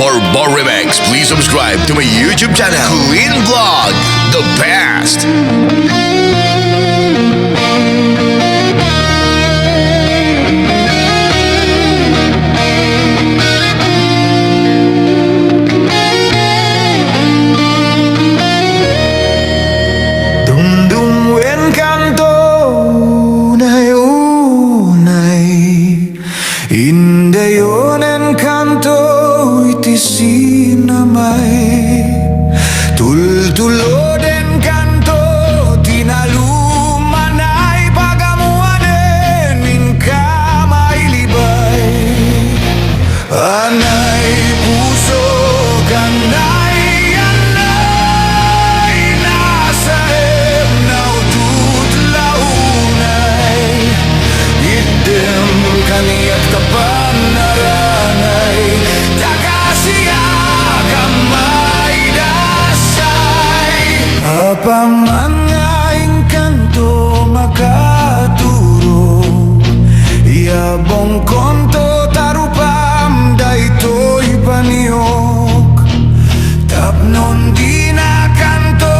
For more remix, please subscribe to my YouTube channel, Queen Vlog, the best. Dumdum wen kanto unay Indayon en kanto iti sinamay Tultulod en kanto tinalumanay Pagamuanen in kamailibay Anay puso kanay anay nasa emnaw tutlaunay Idem kaniyak kapanaranay Takasiya kamay dasay Apaman nga inkanto makaturo Iabong konto tarupam daytoy paniyok Tapnon di na kanto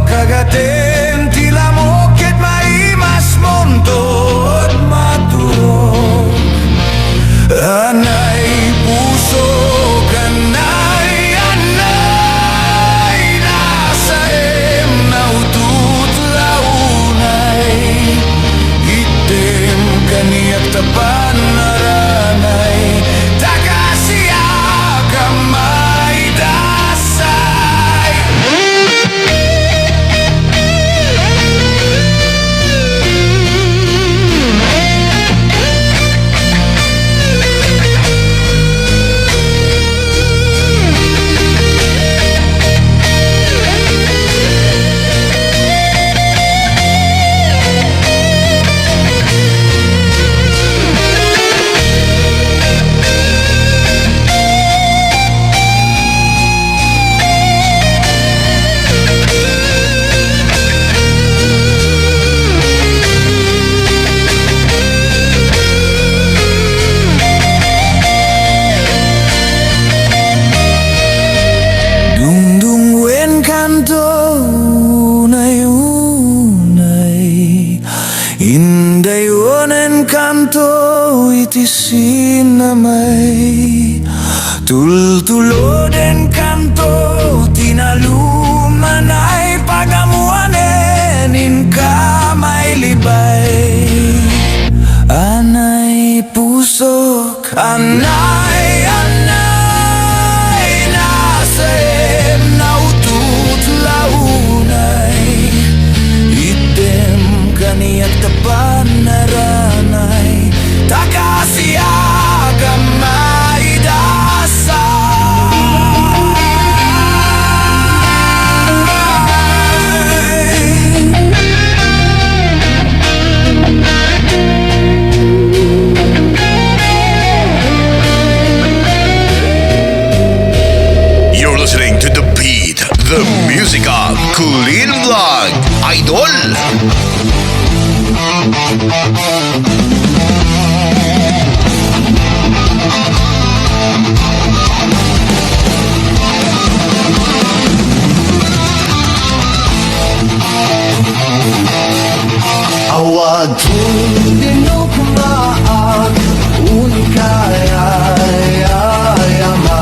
kagaten tilamok ket maimas montod maturok Anay puso kanay anay nasa emnaw tutlaunay Item kaniyak tapan naranay Takasiya kamay dasay Dungdung wen kanto unay Indayon en kanto iti sinamay Tultulod en kanto tinalumanay Pagamuanen in kamailibay Anay pusok anay nasa emnaw tutlaunay Idem kaniyak tapan naranay Takasiya kamay You're listening to The Beat, the music of Queen Vlog, Idol. Awag dinukmaak unikayayama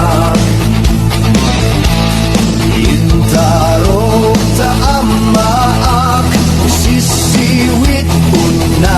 Intarok ta amaak sisiwit una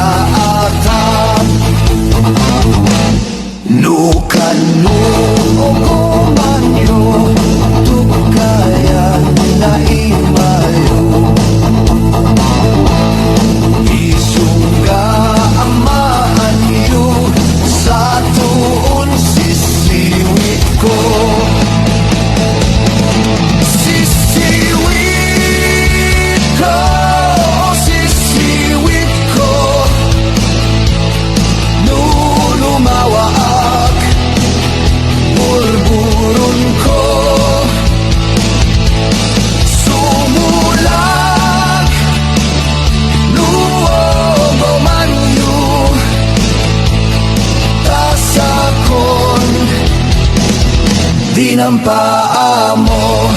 di ng paa mo.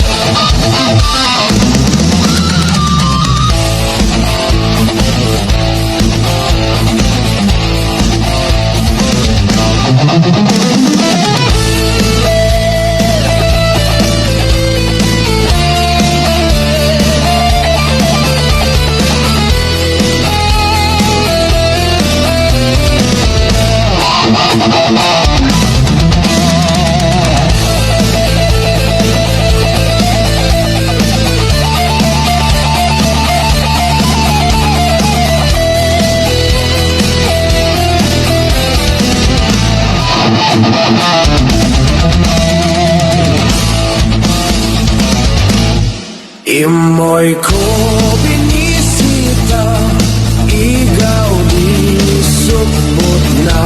Imoy ko binisita, igaw di supot na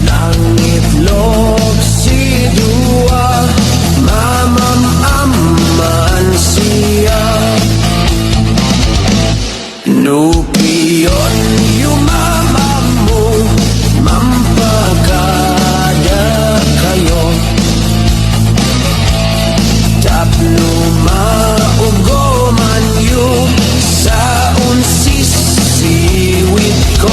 nangitlog si Dua, mamamaman siya. Nupiyon yumama mo, mampagada kayo. Tapno maugoman yung sa unsisiwit ko.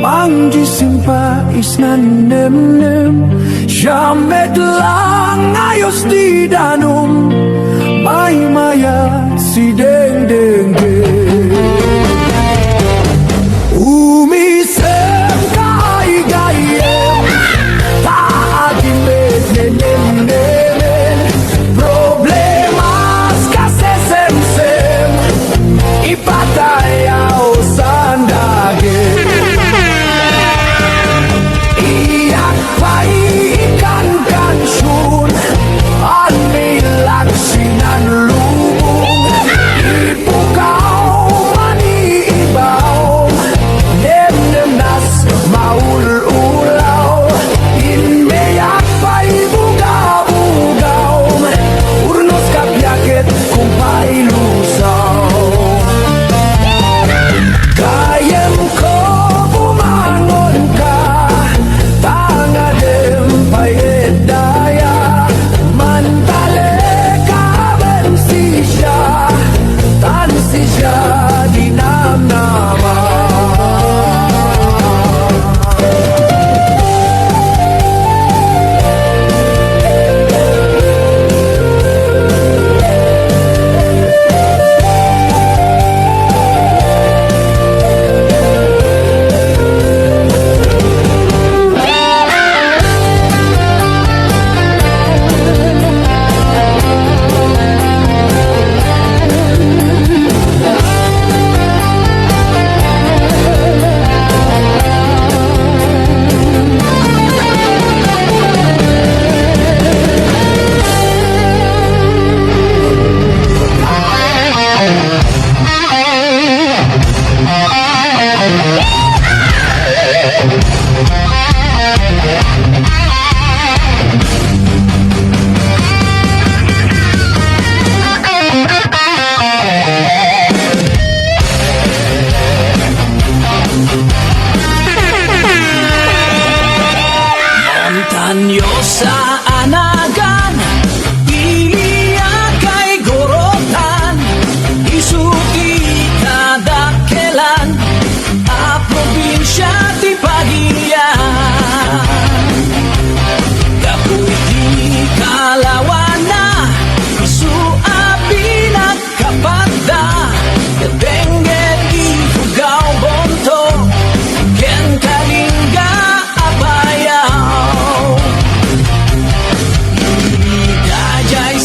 Mangjisimpa isnanem-nem, Jamet lang ayos di danum, may mayat si deng-deng-deng. Umisem kaay-gayem, taagin med-nem-nem, problemas kasesem-sem, ipatayaw sandagin. Iyan pa ikan-kansyun, an may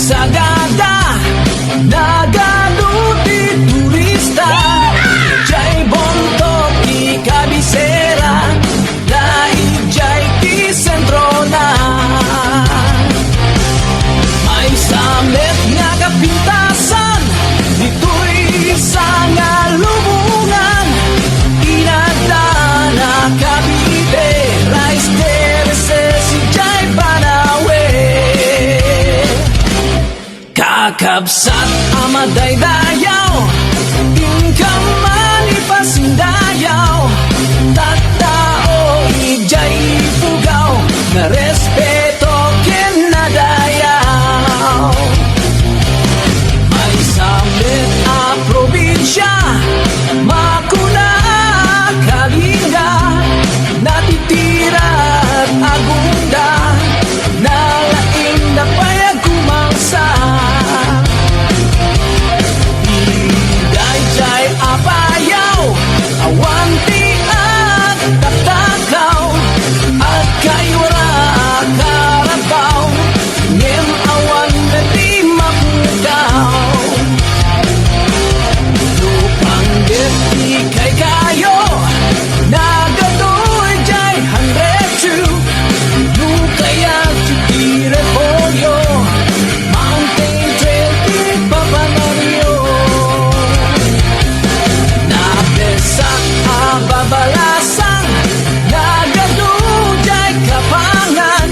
sagada nagaluti turista jay bontok ti kabisera dai jay ti sentro na may samet nga kapintasan dito'y nga lubungan inadana Cavite rice terraces si jay Banawe kakabsat amaday dayaw ingkang manipasindayaw tattao ijay pugaw na respeto kinadayaw may samit a probinsya makuna kalinga natitira at agunda nalaing na payag kumangsa Jai apayaw awanti at tatakaw at kaywara karabaw ngem awan na di mapugaw lupanggit ikay kayo nagadoy jay handretsu lukaya ti repolyo mountain trail ti papanaryo nabesak ababalasang nagadujay kapangan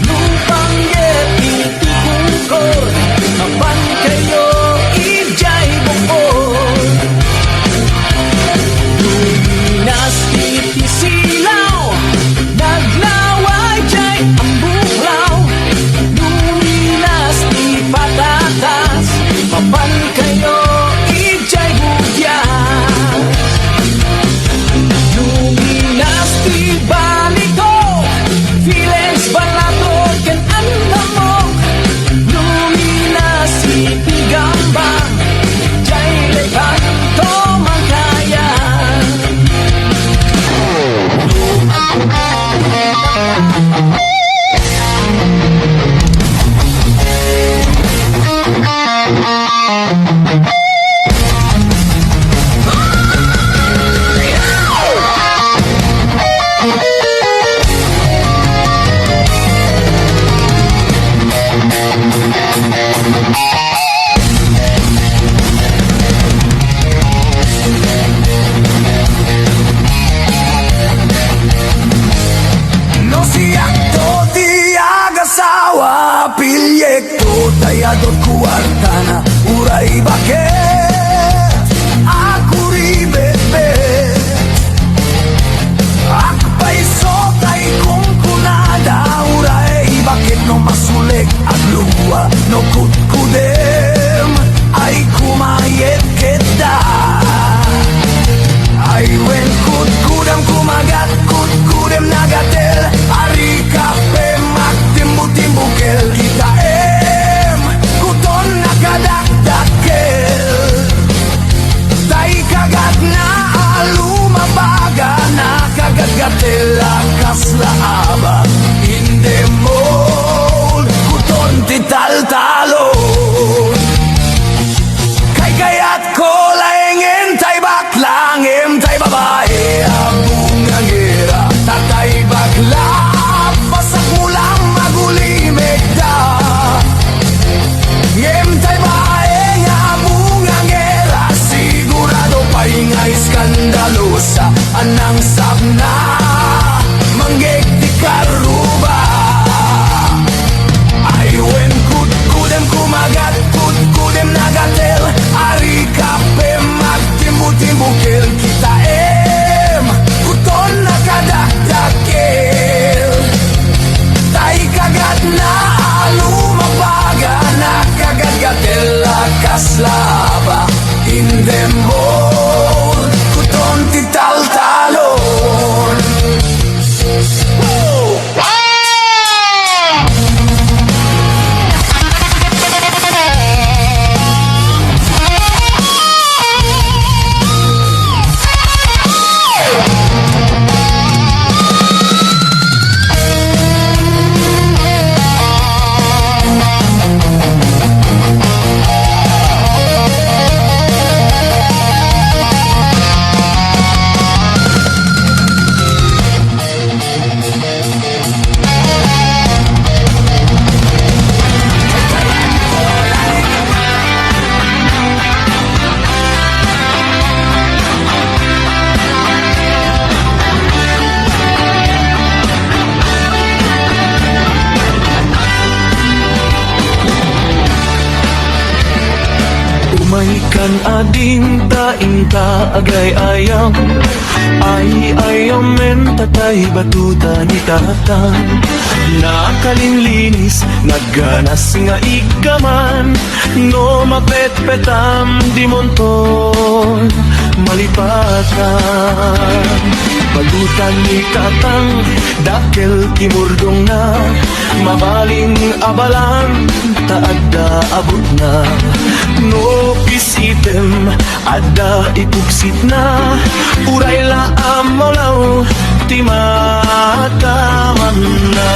lupanggit itikungkor kapan kayo ijay bukod luminas itisilaw naglaway jay ang buklaw luminas ipatatas kapan kayo ijay bugyan luminas ti baliko feelings balato ken andamok luminas iti gambang jay lekanto mangkayan No siento ti agasawa pilyekto tayadot kuartana uray bakit aku ribet-bet akpay sotay kung kunada uray bakit no masulik agluwa no kutkudem ay kumayet kita ay wen kutkudam kumagat kutkudem nagatel ari kape magtimbu-timbukel kita kuton nakadakdakel tay kagat na alumabaga nakagatgatel lakas laaba in the mold kuton titaltalo Umay kan ading tainta agay ayam Ay ayamen tatay batuta ni tatang Nakalinlinis nagganas nga ikaman No mapetpetam di monton malipatan Balutan ni tatang dakel kimurdong na Mabaling abalan taadda abot na No pisitem adda ipuksit na Uray la amolaw timataman na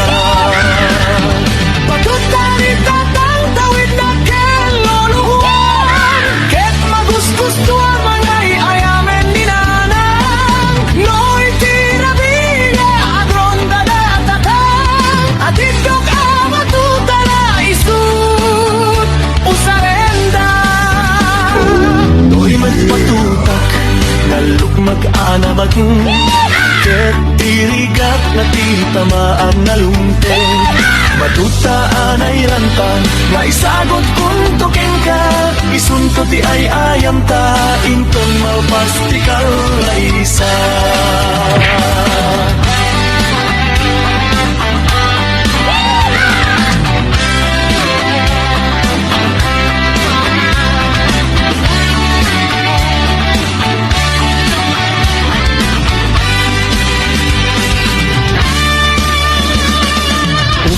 Balutan ni tatang tawid na keloluhuan Ket magus-gustuan mangay ayamen ni nanang No'y tirabiga agronda datatang At itok amatuta na isut usarenda No'y magpatutak naluk mag-anabag Ket dirigat na titamaan na lunteng Matutaan ay rantang Nga isagot kung tuking ka Isunto ti ay ayam ta Inton malpastikal na isa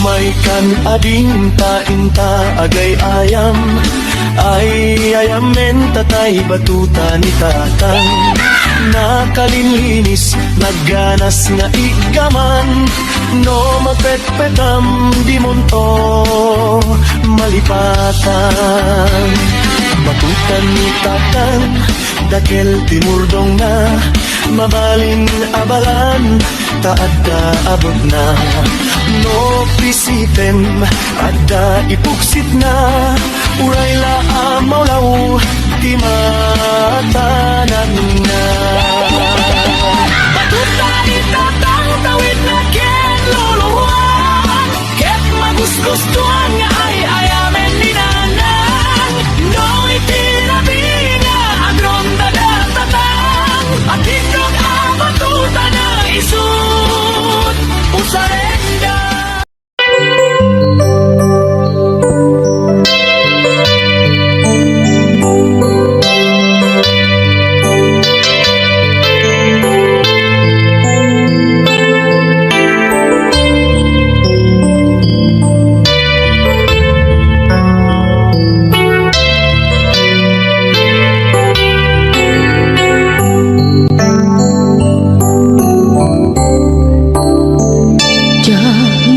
Umay kan ading tainta agay ayam Ay ayamen tatay batuta ni tatang Nakalinlinis nagganas nga ikaman No mapetpetam di monto malipatan Batutan ni tatang dakel timurdong na Mabaling abalan taadda abot na No pisitem adda ipuksit na Uray la amolaw timatanan na Batutan ni tatang tawid na keloluhuan Ket magus-gustuan nga ay ayamen ni nanang No'y tinabinga agronda datatang At itok amatuta na isut usarenda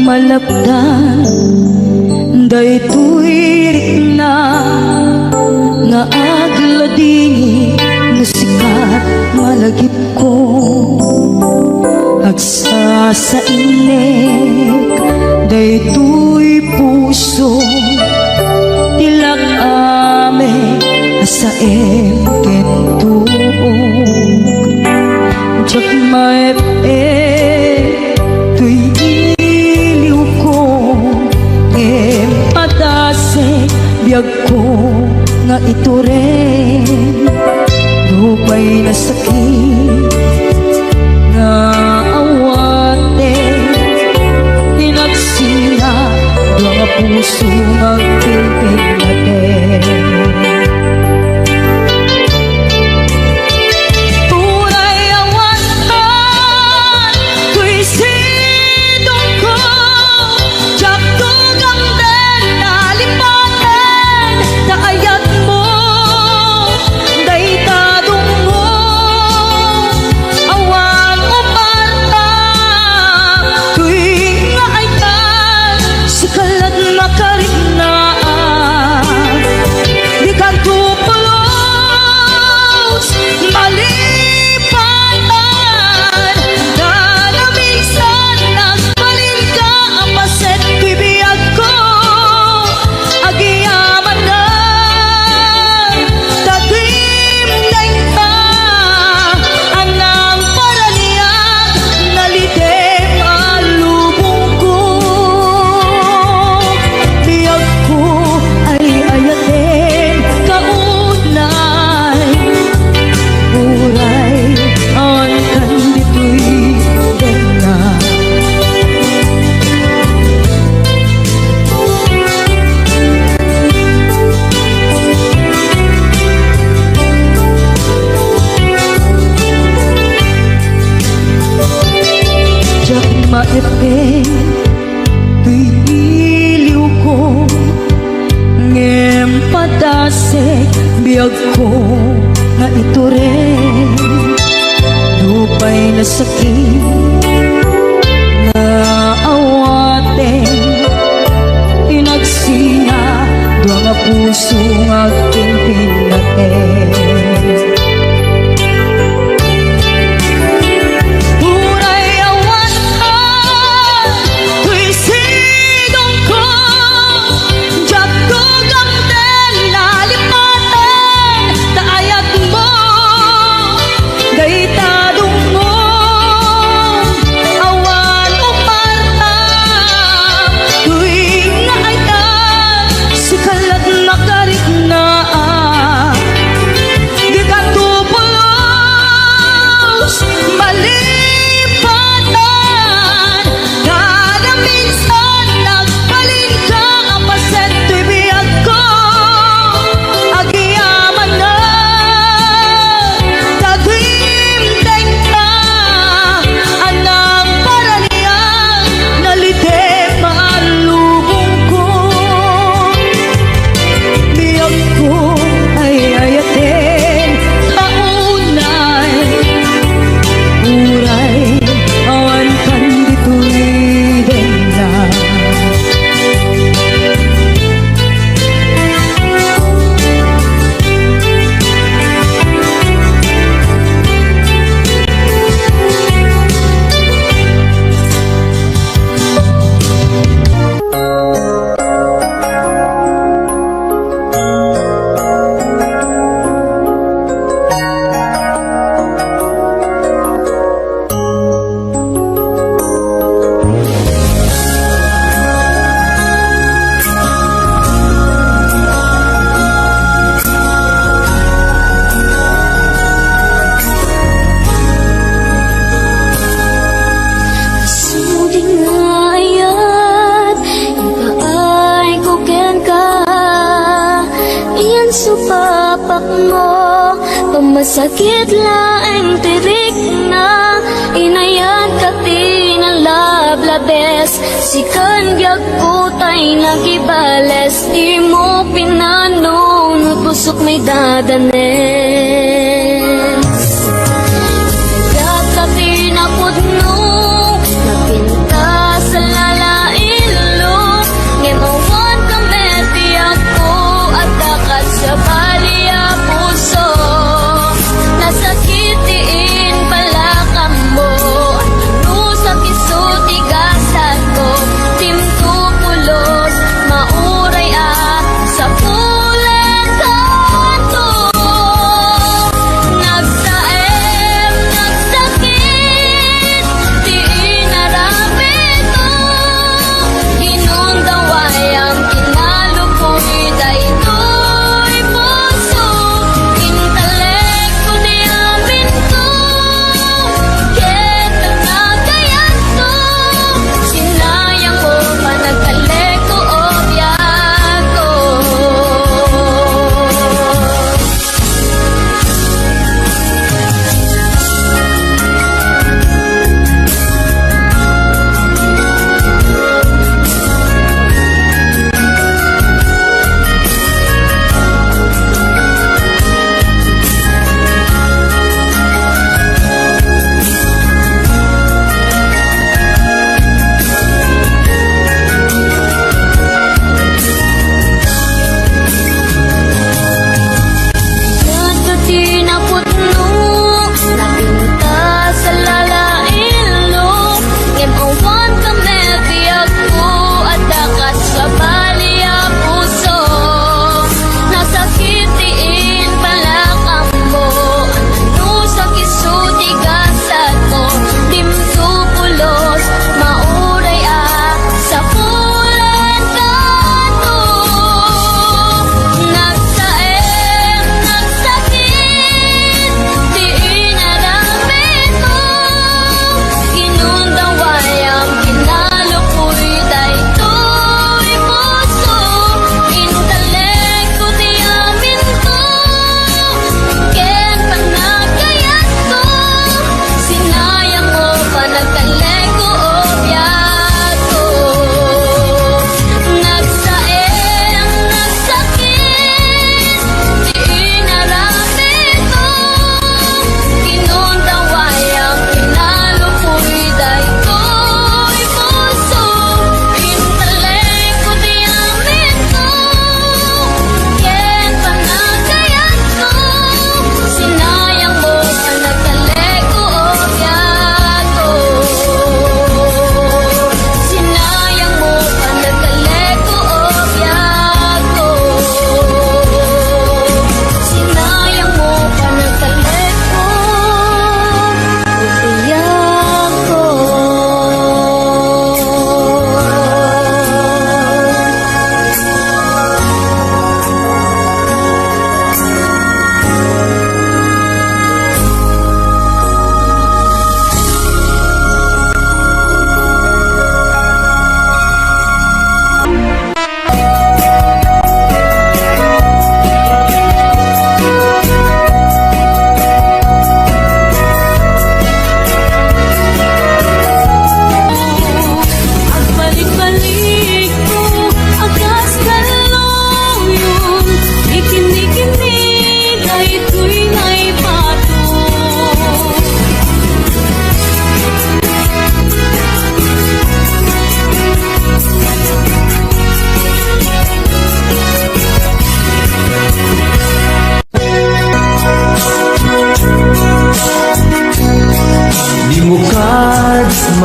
malapdan daytoy rikna nga agladingi nga sikat malagip ko agsa sa inek daytoy puso tilak ame sa kento jak may biyag ko nga ito rin Lupay na sakit nga awate Tinagsina nga puso magpilpil natin kadasig biyag ko nga ito rin dupay na sakit na awaten inagsiya dua nga puso nga aking pinaten. Supapak mo, pamasakit laing tirik na inayan ka tinalablabes, sikan gyag kutay nagibales, di mo pinanunod busok may dadanes. Kaya ka pinapudno, napinta sa lalailo, ngemawan ka meti ako at dakat sa baliya puso, nasakitiin pala ka mo, ano sa piso tigasan ko, timtupulos, mauray at sa pulan kanto.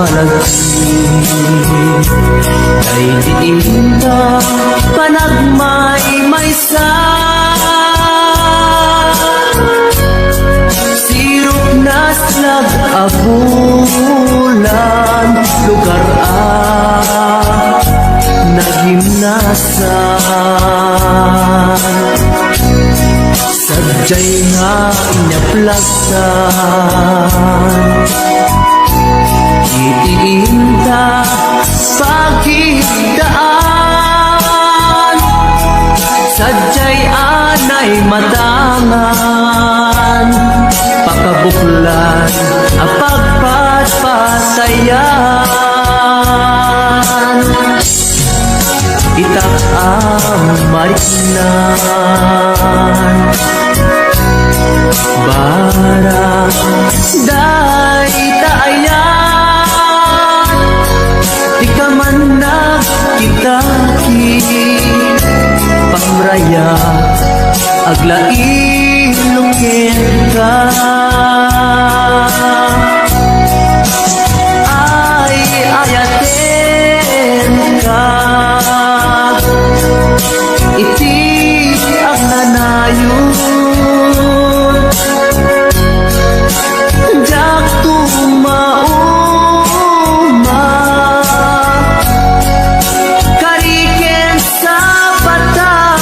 malagsi kay diinda panagmay-maysa sirok na slag abulan lugar nagimnasan sadyay nga inyaplagtan itiinta pagkidaan sadyay anay matangan pakabuklan apagpatpatayan itak ang mariknan barang day taayan di ka man nagkitaki pamraya aglain lukin ka ay ayaten ka iti ang nanayon jak tumauma kariken sa batak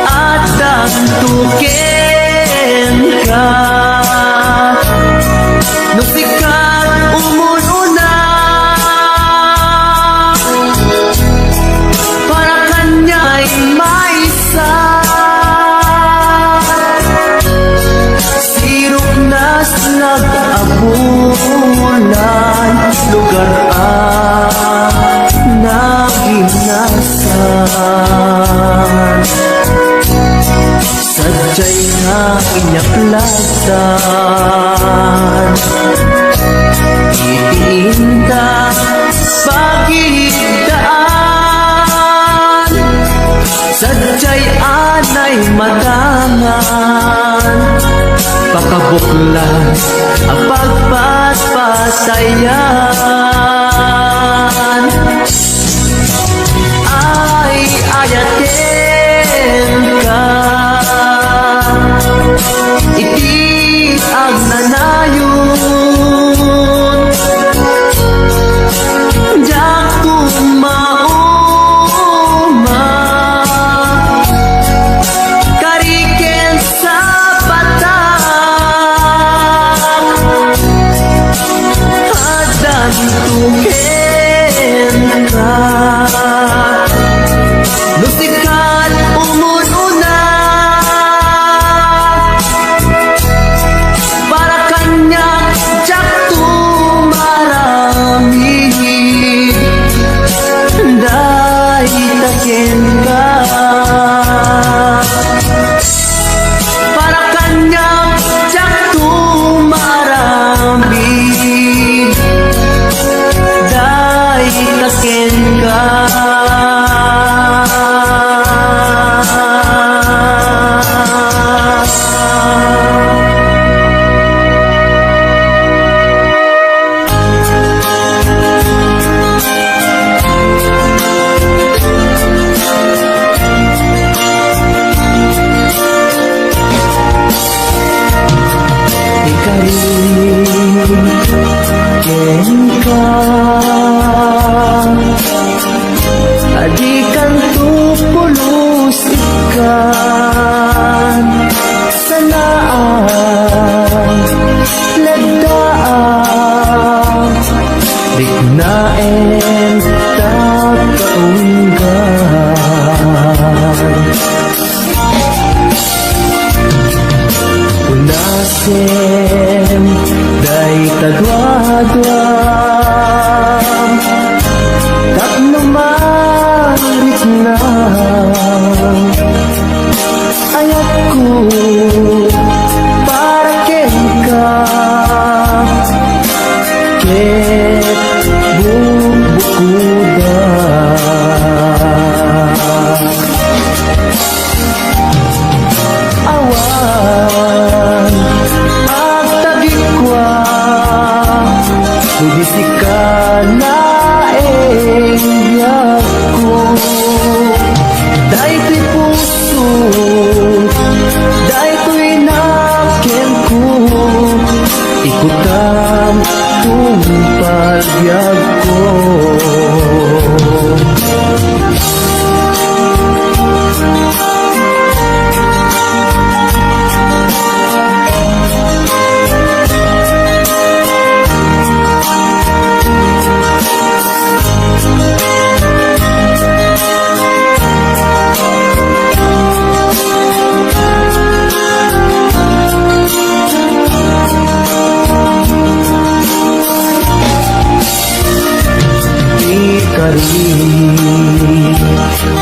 at tantuken ka nusikat umununa para kanya'y maysa sirok na nag-abulan lugar naginasan sadyay nga inyaplagtan itiinda pagidaan sadyay anay matangan pakabuklan ang pagpatpatayan ay ayaten ka iti ang nanayon jak tumauma kariken sa batak adan tuken ka nusikat umununa para kanya jak tumarami dahil taken ka para kanya jak tumarami dahil taken ka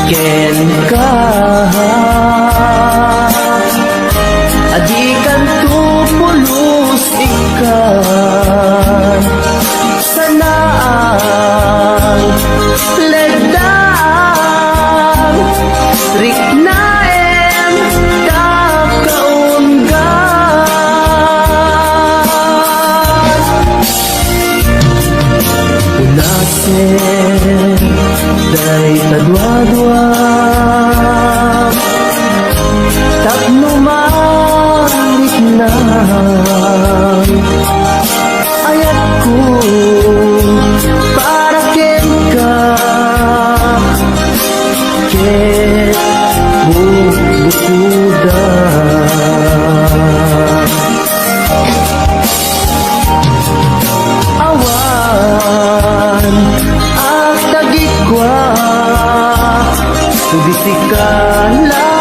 ken ka adikan tu pulos ikan sanaan ledang riknaem kakaunggan unasen dari kadwa-dwa tagnumarik na ayatku para ken ka ket bubukudan awan at tagikwa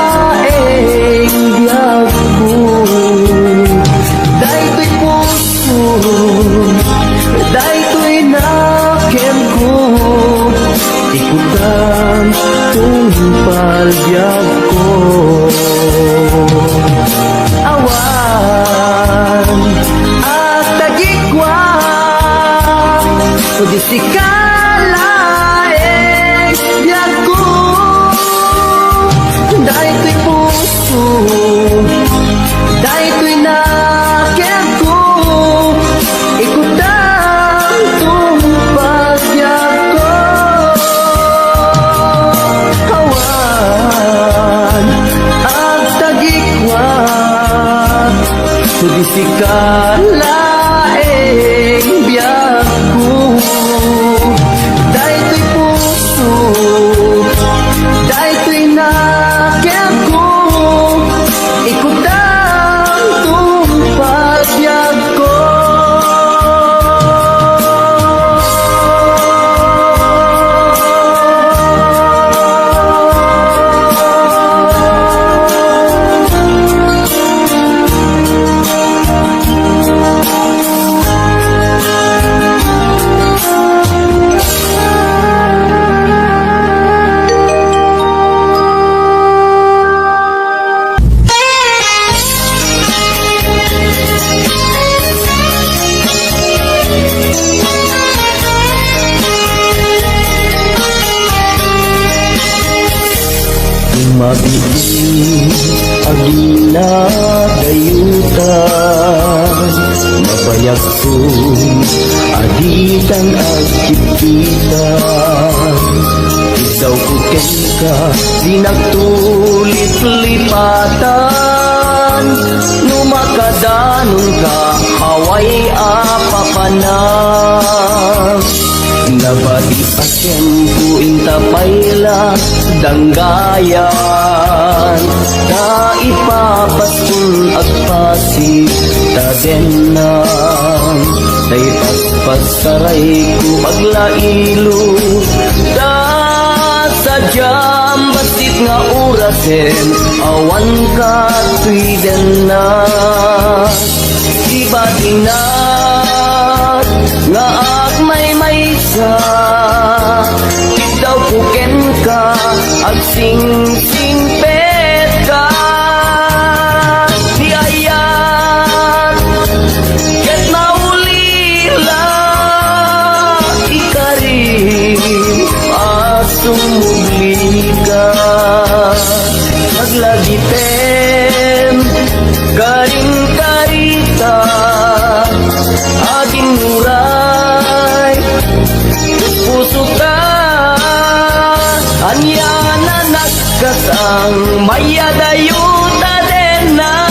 Sudisikalaeng biyagko Dayto'y puso Dayto'y nakem ko Ikutan tungpal biyagko Awan at tagikwa Sudisikalaeng biyagko Dayto'y puso Dayto'y nakem ko Ikutan tumpagyak ko Kawan ang tagikwa Sudisikalaeng biyak ko Dayto'y puso Dayto'y nakem ko Ikutang tumpagyak ko Mabili agila dayutan Mabayag ko aditan at kipitan Isaw ko ka di nagtulip-lipatan Numakadanon ka haway apapanan Nabadi asyem ku intapayla danggayan Ta ipapaskul at pasi tadenan Tay paspasaray ku aglailo Da sadyam basit nga urasen Awan ka tuiden na Iba dinat nga agmay sa Ikaw puken ka Ag sing-singpet ka Di ayat Ket maulila Ikarim Asumugli ka Maglagitem Karing-karita Aging muray Puso ka Anya na nagkasang mayadayuta din ng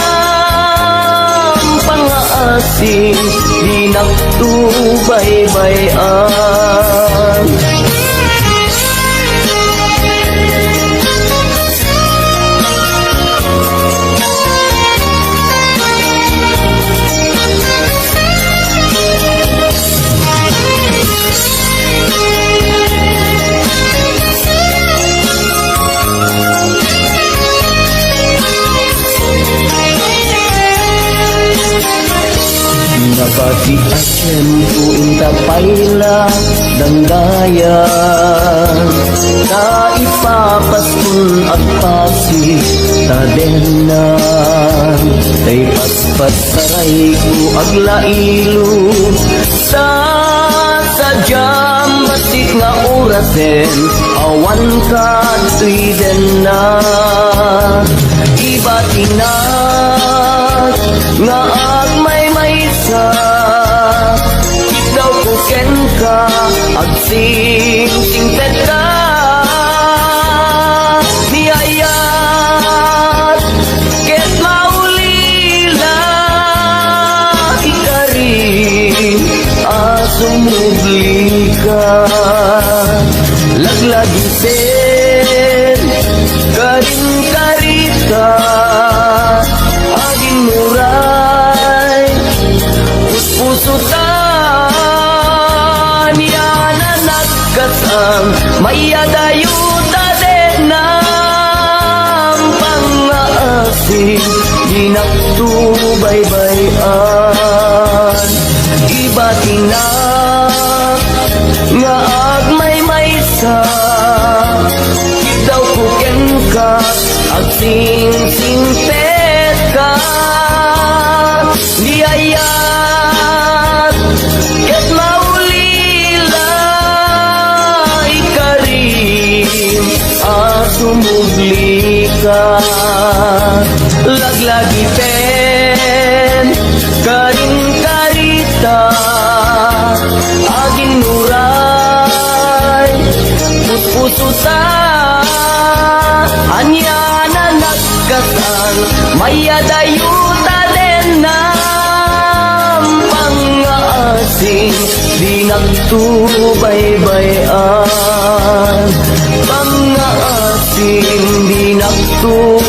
pangaasing Di nagtubay-bayan Nabati asyem ku intapayla danggayan Ta papaspun at pasi tadenan tay paspat saray ko aglailo sa sadyam batik nga orasen awan ka tuiden na iba tinag nga agmay maysa ikaw ko ken ka agsing singted ka niyayat ket maulila ikari asumubli ka laglagi sen karing karita aging muray puspusutan yanan nagkasang mayadayuta din ng pangaasing di nagtubaybayan iba tinak nga agmay maysa daw kuken ka agsing pet ka niyayat ket maulila ikarim asumubli ka laglagi pen karing karita aging nuray puspusutan anya na nagkasal mayadayuta din ng pangaasing di nagtubaybayan pangaasing di nagtubaybayan.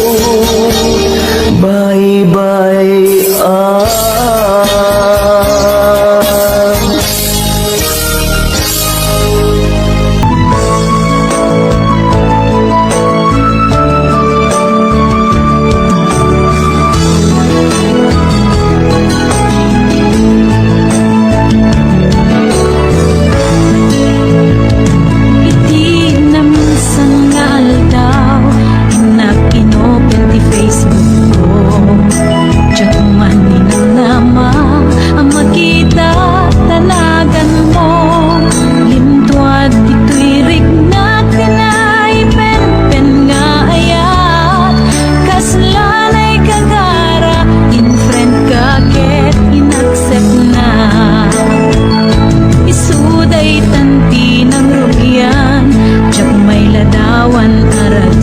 Iti na minsan nga aldaw inakinopel ti Facebook ko Diyak manin ang nama ang makita tanagan mo Limtuad ito'y rignat tinay pen nga ayat kaslanay kagara in friend ka ket inaccept na isuday tanti ng rugyan Diyak may ladawan arag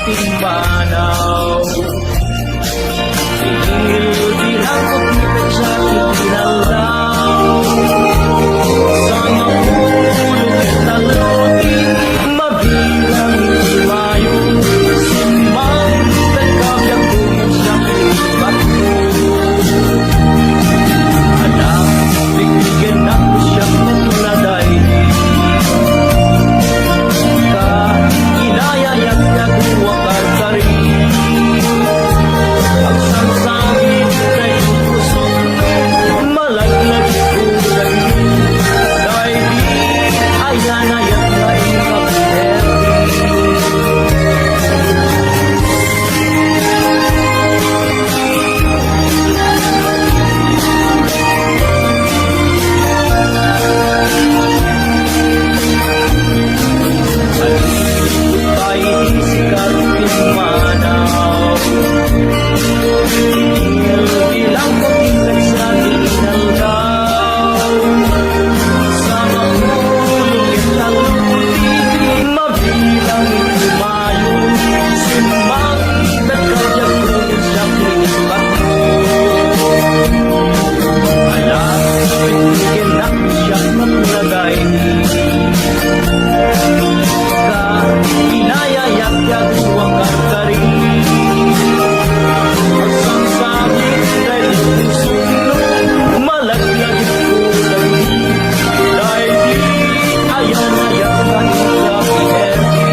timanaw. Dihil dinakot ni Petsa kinalaw. Sa mahulog talutin, mabilang imayon. Simang nagkabyak kung siyang bato. Anak, bigyan ako siyang naday. Inayayat na duwa karkari. Ang sangsangin na iyong puso, malaglag kulang. Dahil di ayanayat na iyong kapiteti. Tayo sikat timanaw. Bilang pagkikat sa tinaldaw. Sa mahulog talutin, mabilang lumayo. Simang nagkadyak kung siyang bato. Alam, bigyan ako siyang maglagay. Inayayat-yat ang karkari. Ang sangsangit na iyong sulong, malaglag kulang. Dahil di ayanayat ka sa pinerte.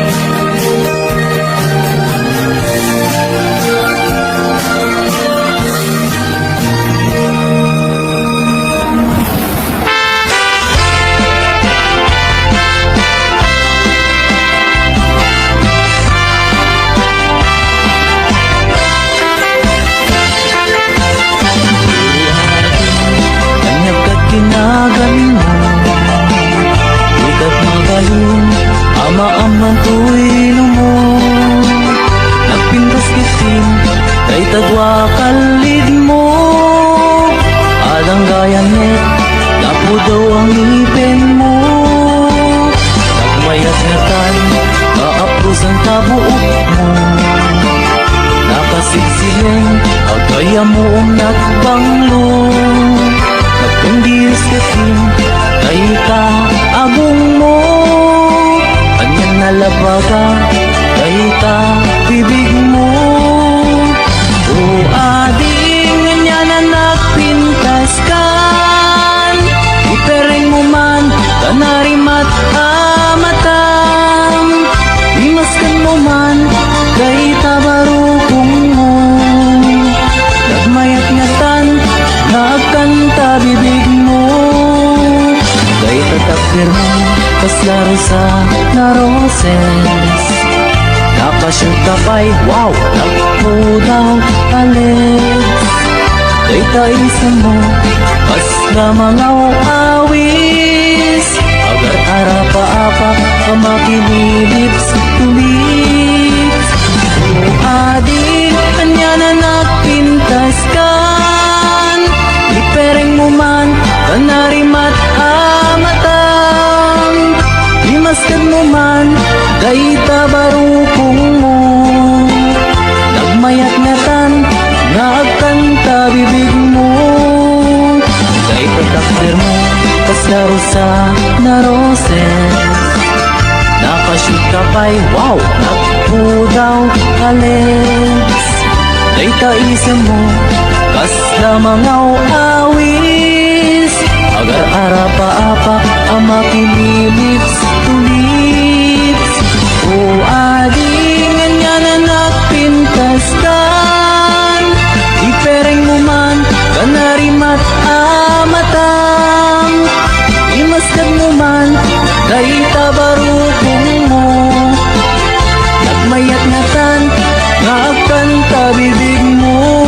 Kanyag kat kinagan mo, ikat magayon, ama-amang tuwino mo. Nagpintas kitin, kay tagwa kalid mo. Alang gaya net, napo daw ang ipin mo. Nagmayat nga tan, kaapros ang tabuok mo. Nakasiksiling, agaya mo ang nagbanglo. Nagkandiris kasin, kay ka agong mo. Kanyang nalabaga, kay ka bibig mo. O ading nga na nagpintas kan, ipereng mo man, kanarimat amatam. Imaskan mo man, kay tabarukong mo. Nagmayat nga tan, nagkanta bibig mo. Kay tatakdir mo, kaslaro sa naroses. Nakashoot ka pa'y, wow, nagpudaw alex. Kay taisa mo, kasla mga awis. Agar arapa-apa, kamakililips, tulips. O adik, kanya na nagpintas kan. Ipereng mo man, kanarimat amatam. Imaskan mo man, kay tabarukong mo. Nagmayat nga tan, nagkanta bibig mo. Kay tatakdir mo, kaslaro sa naroses. Nakashoot ka pa'y, wow, nagpudaw alex. Kay taisa mo, kasla mga awis. Agar arapa-apa, ang makililips, tulips. O adingan nga na nagpintas kan. Ipereng mo man, kanarimat amatam. Imaskan mo man, kay tabarukong mo. Nagmayat nga tan, nagkanta bibig mo.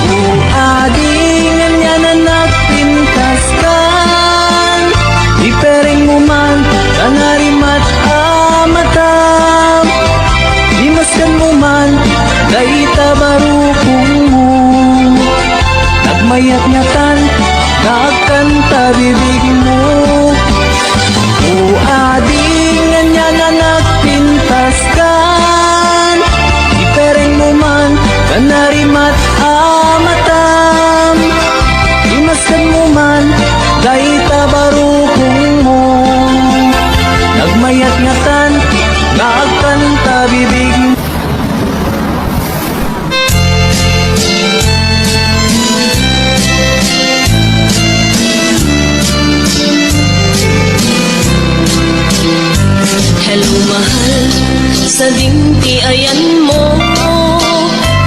O adingan nga na nagpintas kan. Ipereng mo man, kanarimat amatam. Imaskan mo man, kay tabarukong mo. Nagmayat nga tan, nagkanta bibig mo. O adingan nga na nagpintas kan. mayat ngatan Nagkanta bibig Hello mahal, sa dingti ayan mo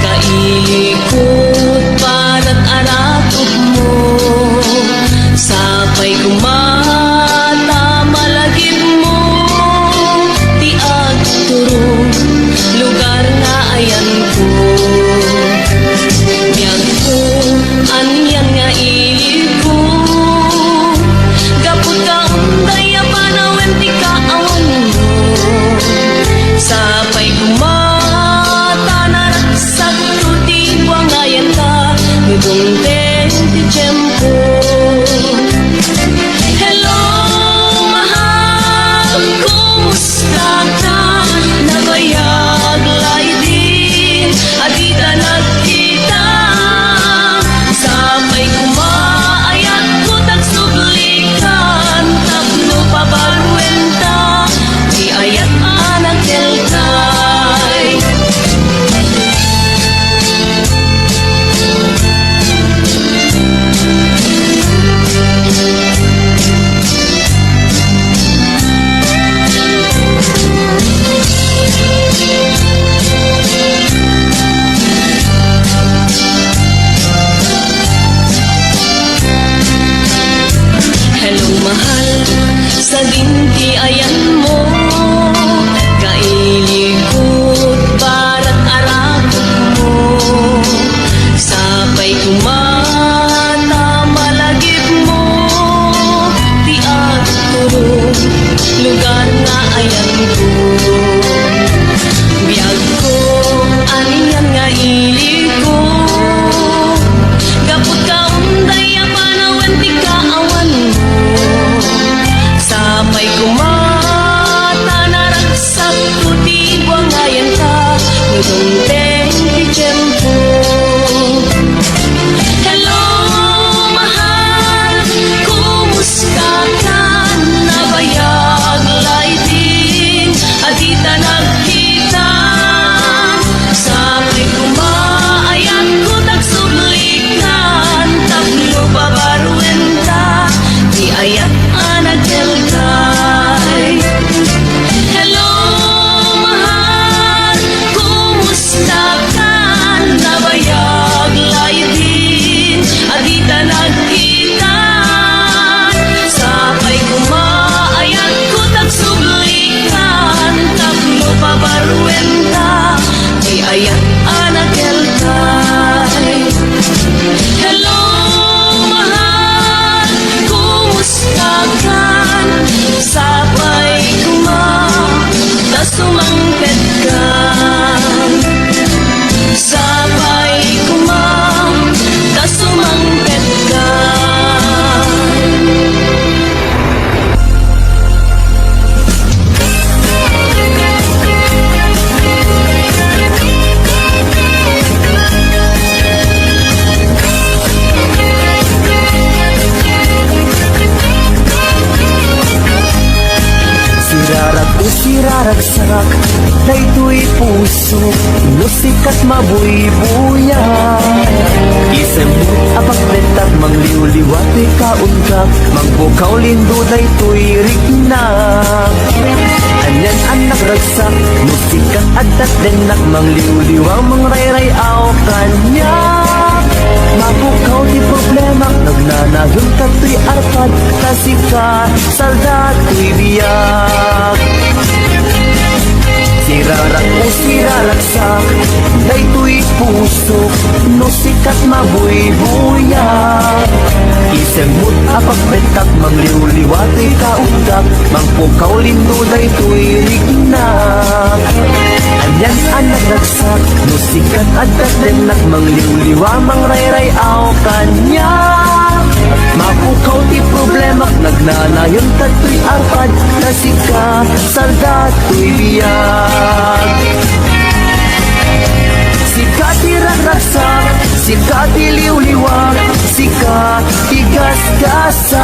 Kailikot para't aratok mo Sapay kumata malagip mo Di agturo, lugar nga ayan ko Biyag ko, anyan nga iliko Gapot ka unday panawen ti kaawan mo Sapay kumata naraksak tuti wangayan ka Nudong ti tiyempo Hello mahal, kumusta ka? Nabayag lay din, adita nagkita Sapay kumaayat ko tagsublikan Tapno pabalwenta, di ayat anak deltay Hello mahal, sa dinti ayan mo Kailikot para't arakot mo Sapay kumata malagip mo Di agturo, lugar nga ayan ko Biyag ko, aniyan nga iliko Gapot ka unday panawan ti kaawan mo Sapay kumata naraksak tuti wangayan ka Nudong ti tiyempo Hello mahal, kumusta ka? Nabayag lay din, adita nagkita Sapay kumaayat ko tagsublikan Tapno babarwenta, di ayat anak deltay Hello mahal, kumusta ka? Nabayag lay din, adita nagkita Sapay kumaayat ko tagsublikan Tapno pabarwenta, di ayat anak deltay Hello mahal, kumusta ka? Sapay kumata sumangpet ka Sapay kumata sumangpet ka Sirarak o siraragsak Daytoy puso Nusikat mabuy-buya Isemut apagbentak Mangliw-liwati kauntak Magbukaw lindo daytoy rignak Anyan anak ragsak Nusikat adat denak Mangliw-liwang mangrayray-aw kanyak Mabukaw di problema Nagnanayon kato'y arpad Kasika saldato'y biyak Sirarak o siraragsak Daytoy puso Nusikat mabuy-buyak Isemut apagbentak Mangliw-liwati kauntak Mangpukaw lindo daytoy rignak Anyan anak ragsak Nusikat adat denak Mangliw-liwa mangrayray-aw kanyak Mapukaw ti problema Nagnanayon kato'y arpad Kasika saldato'y biyag Sika ti ragsak Sika ti liw-liwag Sika ti gasgasan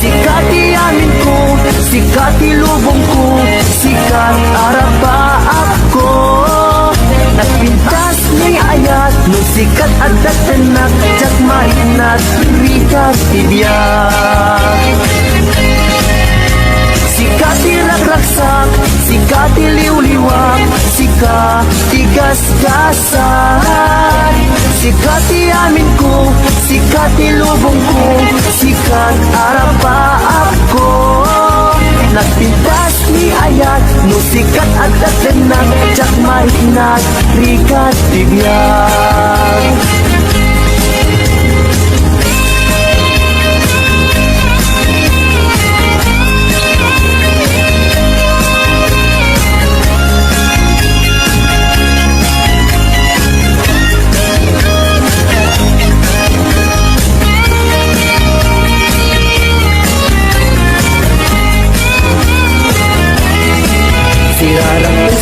sikat amin ko, sikat ilubong ko, sikat arapa ako. Nagpintas ni ayat, no sikat adat tenak, jak mainat, rikat tibiyag. Sikat iragraksak, sikat iliwliwak, sikat tigas-gasan. Sikat amin ko, sikat ilubong ko, sikat arapa ako. Nagpintas ni ayat, no sikat adat tenak, jak mainat, rikat tibiyag.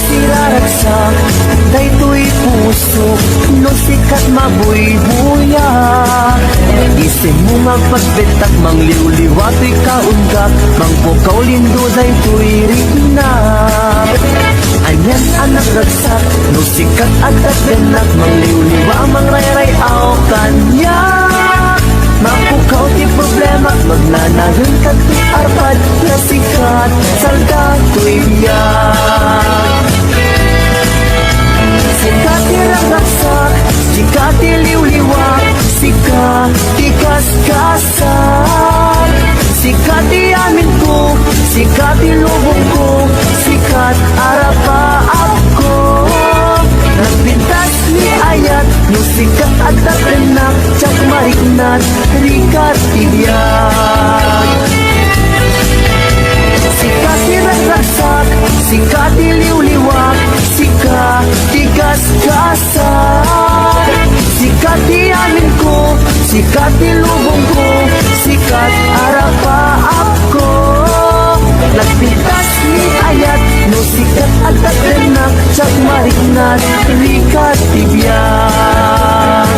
Siraragsak, daytoy puso, no sikat mabuy-buya. Isin mo magpagbetak, mangliw-liwat, ikaunggak, mangpukaw lindo, daytoy rigna. Anyan anak ragsak, no sikat adat benak, mangliw-liwa, mangrayray-aw kanya. Mapukaw ti problema, magnanayon ka ti arpad, na sikat, salda to'y biyak. Sikat iragraksak, sikat iliwliwak, sikat tigas-gasan. Sikat amin ko, sikat ilubong ko, sikat arapa ako. Nagpintas ni ayat, no sikat adat enak, jak marignat, rikat tibiyag. Sikat iragraksak, sikat iliwliwak, sikat tigas-gasan. Sikat amin ko, sikat ilubong ko, sikat arapa ako. Nagpintas ni ayat, no sikat adat enak, jak marignat, rikat tibiyag.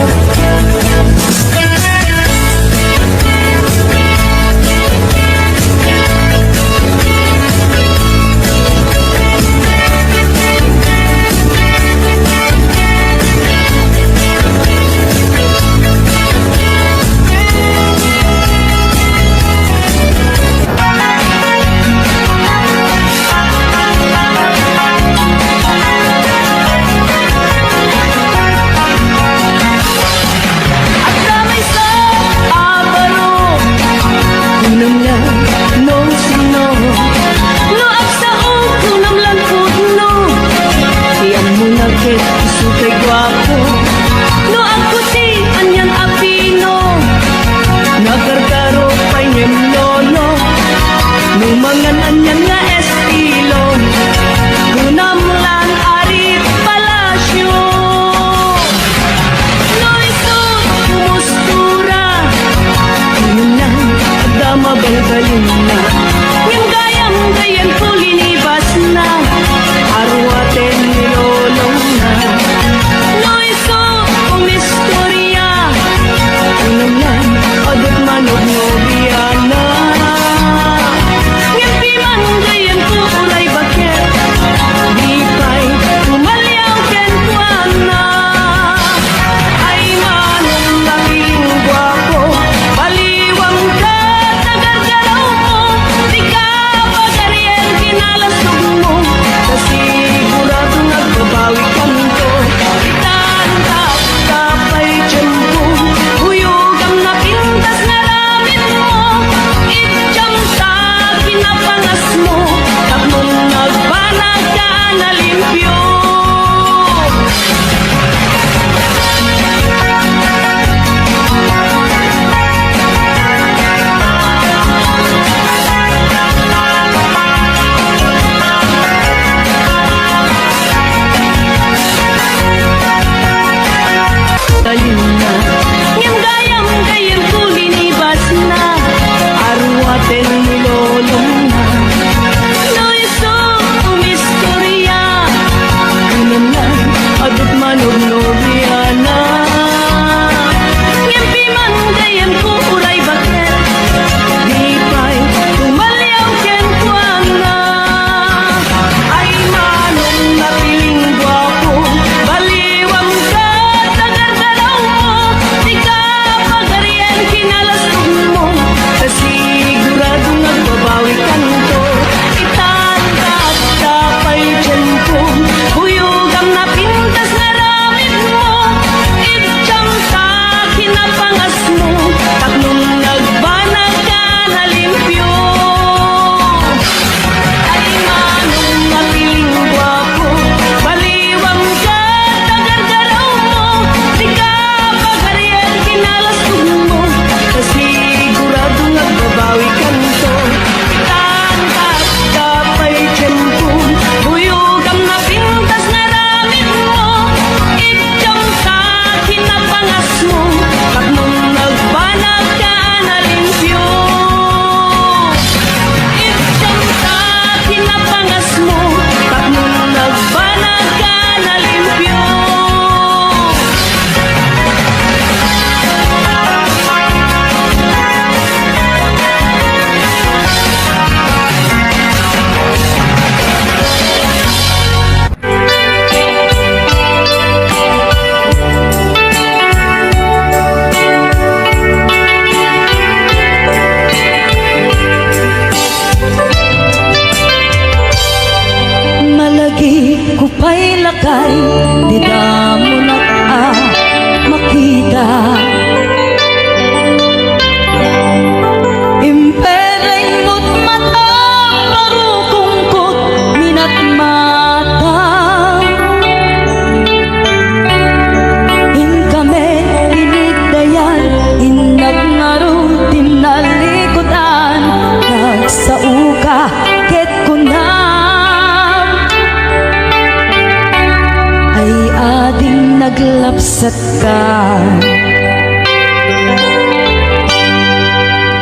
naglapsat ka?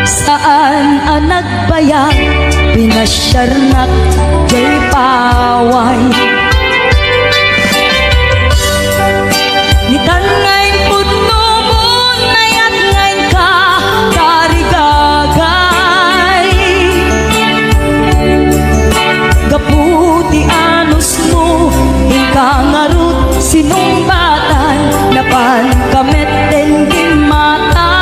Saan ang nagbayag, pinasyarnak kay paway? Nitangay puno mo, nayat ngayon ka, tarigagay. Gaputi anos mo, ikangarut sinumbatan, napan kamet tenging mata.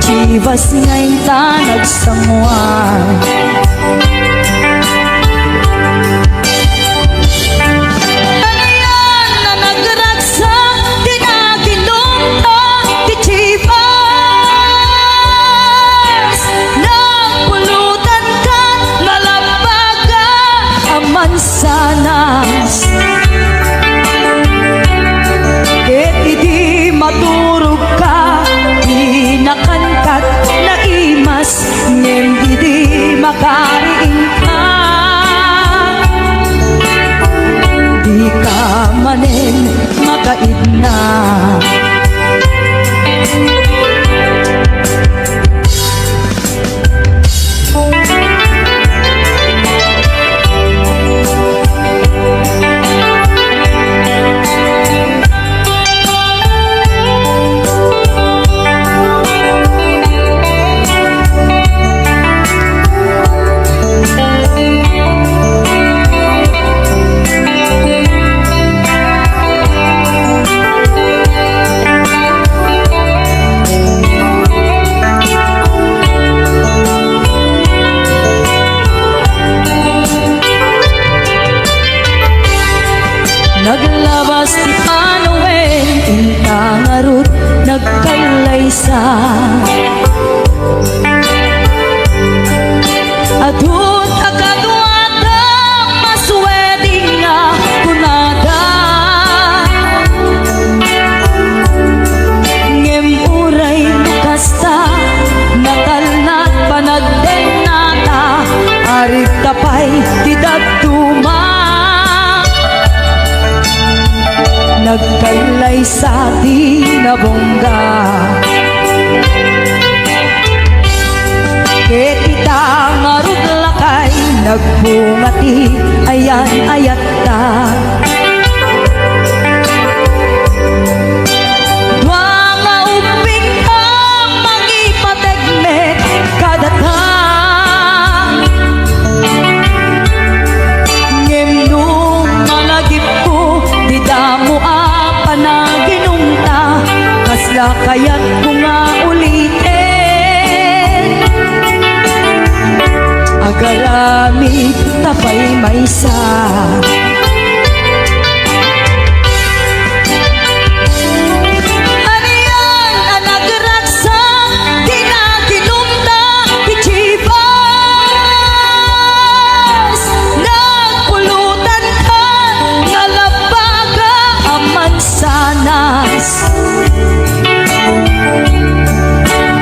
Chivas ngayon ta nagsamuan. Sanas ket idi maturog ka, pinakangkat na imas ngem idi makariing ka. Di ka manen makaidna. Naglabas ti Panoen, intangarut nagkalaysa. Adut agadwata masweding nga kunada. Ngem uray lukasta, natalnat panagdenata, arit kapay tidagtuma. Nagkailay sa di na bongga, ket itangarut lakay, nagbungati ayan ayat ta. Dua nga uping ka mangipategmet kadata. Ngem nung malagip ko, di damo panaginumta, kasla kaya't ko nga ulitin. Agarami tapay maysa. Ariyan ang nagraksa, di na kinumta, di Chivas. Nagpulutan ka, nalabaga aman sanas.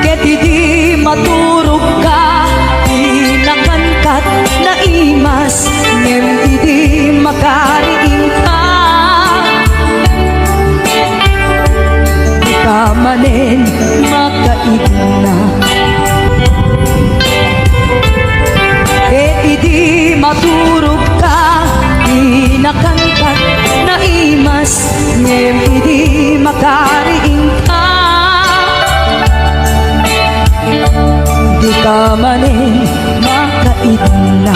Ket idi maturog ka, pinakangkat na imas ngem idi makariing ka. Di ka manen makaigna. Ket idi maturog ka, pinakangkat na imas ngem idi makariing ka. Di ka manen makaidna.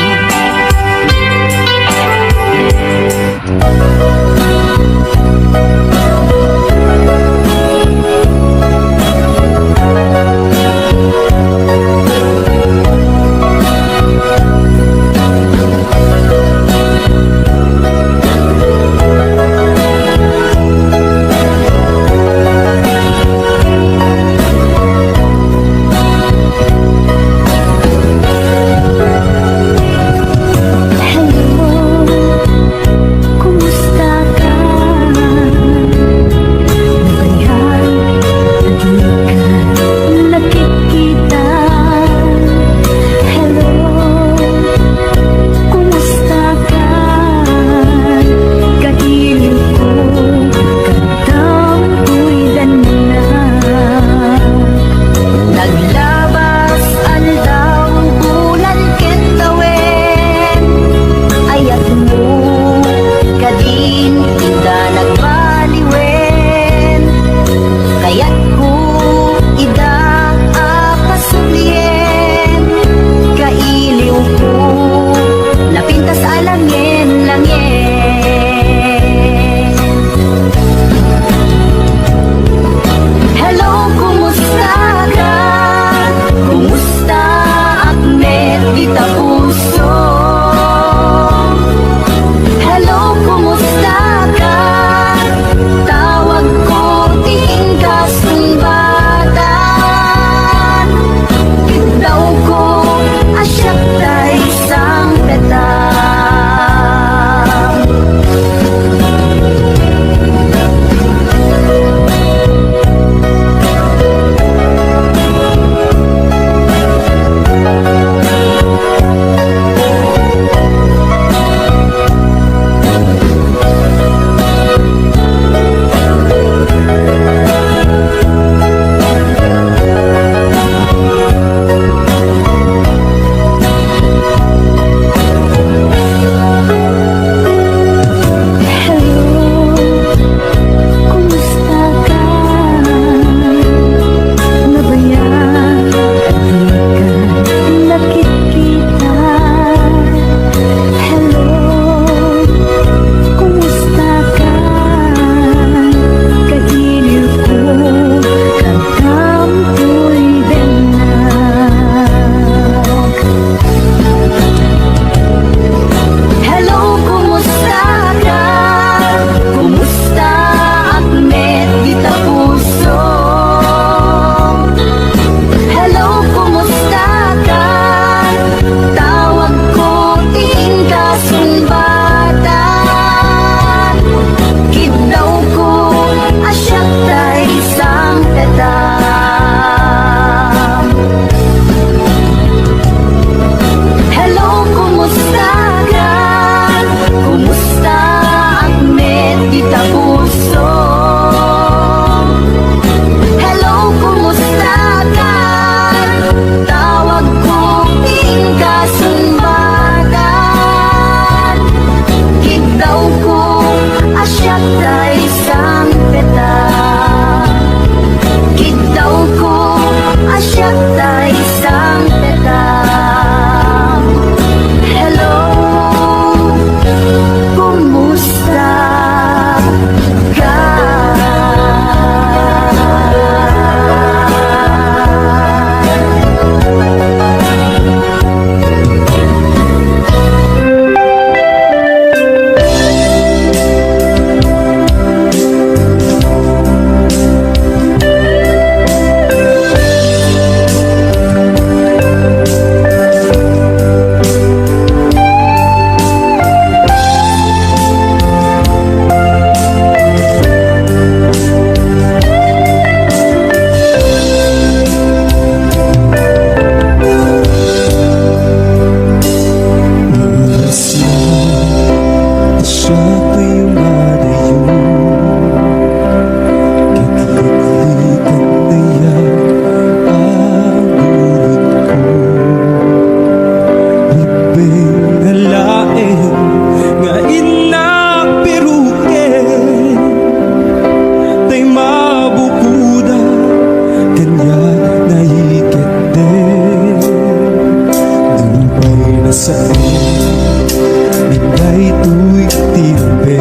Minday tuy timbe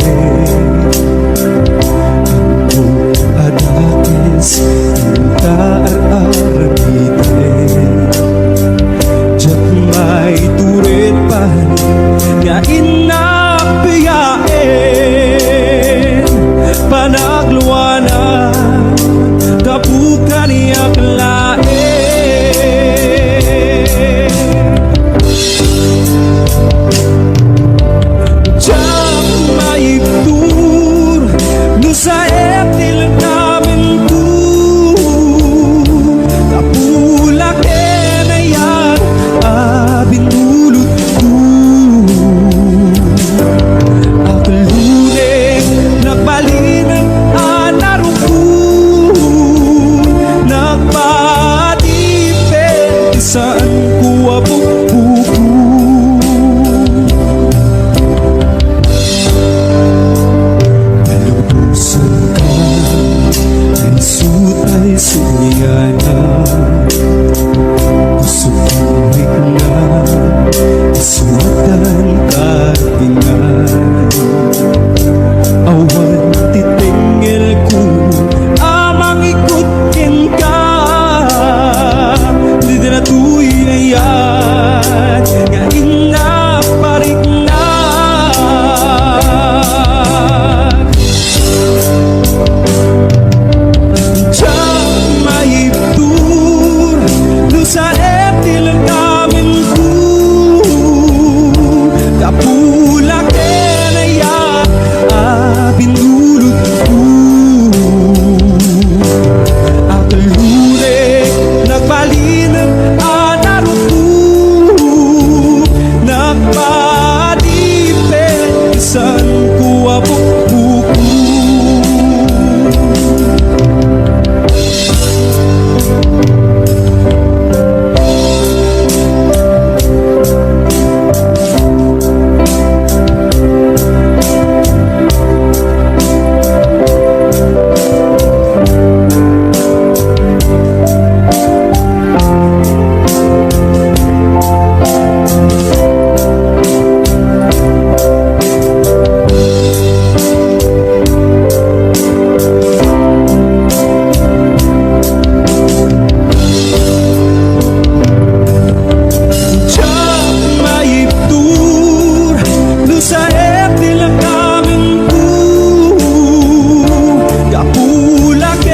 Ang adakis Inta ar-arabite Diyak may turit pa Nga inapiyain Panagluwana Kapuka niyak lain Diyak may tur No sa etil namin tu Kapulak na yan Abinulot ko Akaluneng nagbalinang anaruko Nagpatipin Saan ko apupuko Nalubusan ka Isut ay sunyana Kusupimik na Isutan katingan Awan titingil ko Amang ikutin ka Di na tuy na yan Nga inaparik na Diyak may tur No sa etil namin ko Kapulak na yan Abinulot ko Akaluneng nagbalinang anaruko Nagpadipin Isan ko apupuko Diyak may tur No sa etil namin ko Kapulak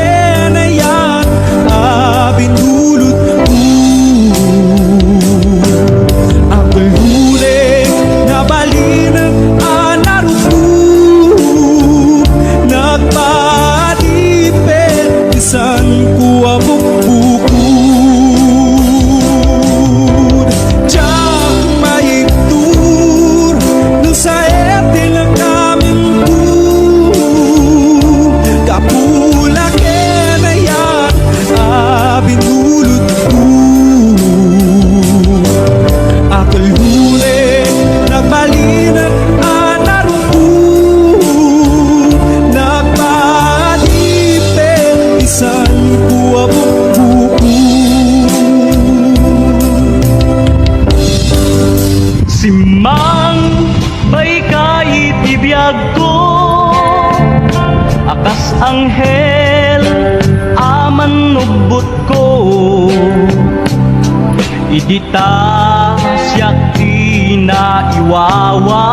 na yan Abinulot ko Akaluneng nabalinang anaruko Nagpatipin Isan ko apupuko Diyak may tur No sa etil namin ko Kapulak na yan Abinulot ko Akaluneng nagbalinang anaruko Nagpatipin Isan ko apupuko Simang may kahit ibiyag ko Akas anghel aman nugbot ko Idita siyak tinaiwawa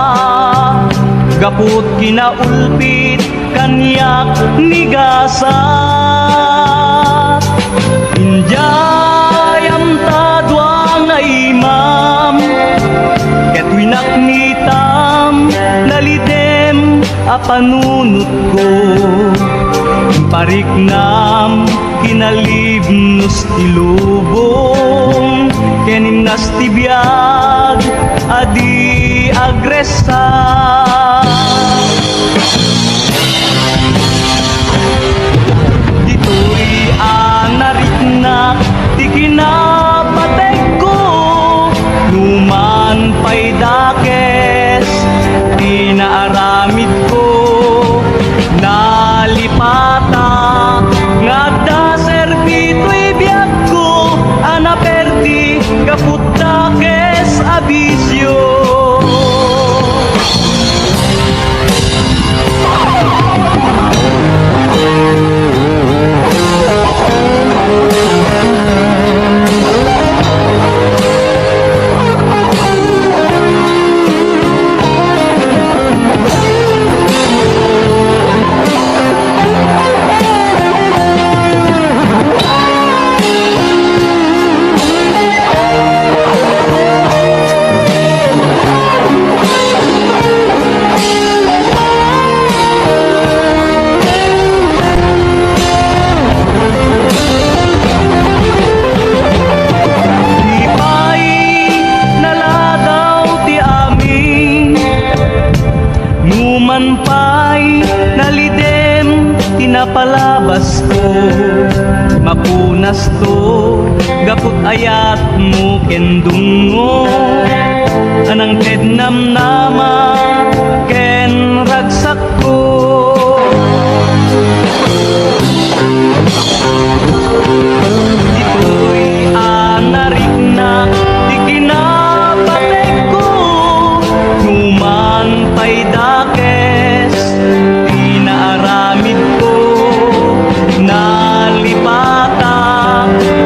Gaput kinaulpit kanyak nigasat Injayam tadwa nga imam Ketwinak nitam nalidem apanunot ko Pariknam kinalibnos tilubong Kenim nas tibiyag adi agresa Dito'y anariknak di kinapatay ko Numan pa'y dakes tinaaramid ko Nalipata nga da serbito'y biyag ko Anaperdi kaput dakes abisyo pinapalabas ko mapunas to gaput ayat mo kendungo anang kednam nama ken ragsak ko ito'y anarik na di kinapatay ko numan pa'y dakes di naaramid ko nalipata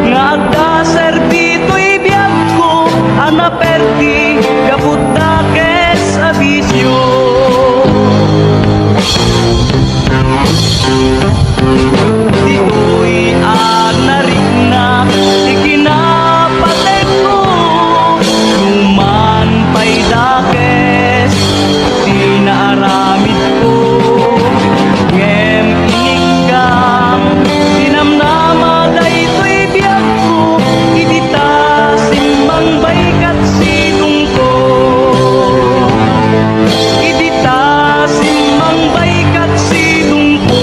nga agda serbito'y biyag ko anaperti gaput dakes abisyo dito'y anarik na ikinapatay ko luman pa'y dakes di naaramid ko ngem inigang dinamnama dayto'y biyag ko idita simbang baykat sidong ko idita simbang baykat sidong ko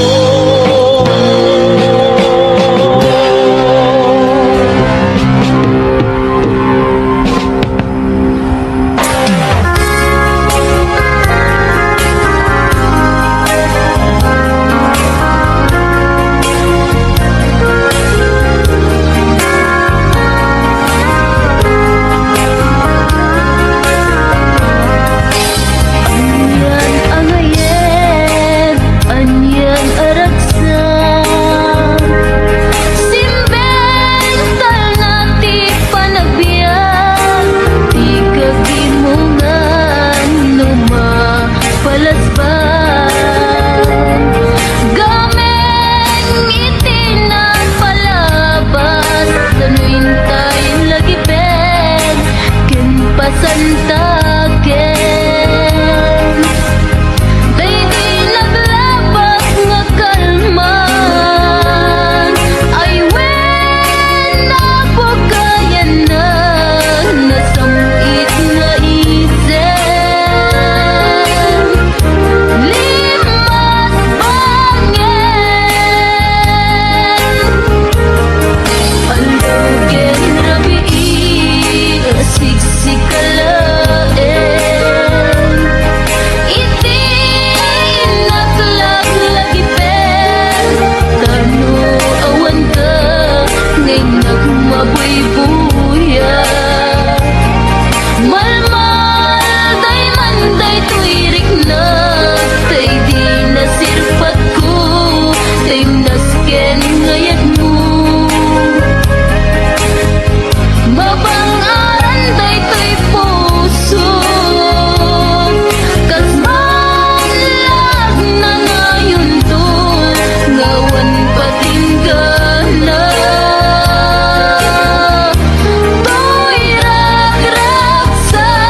Anyan angayen, anyan aragsan Simbeng talnati panagbiyan Di kagimungan lumapalasban Gameng itinan palabas Tanuintayin lagi pen Ken pasantaken Daydi naglabas nga kalman Ay wen ako kaya na Nasamit nga isen Limas bangen Aldogen rabii Siksikalaen Iti naglagi pen Tano awan ka Ngay nagmabuy-buya Malmal day manday tuirik na Tay di nasirpat ko Tay nasken ngayat mo Mabangaran daytoy puso Kasmanlag na ngayon to Ngawan patinggana To'y ragraksa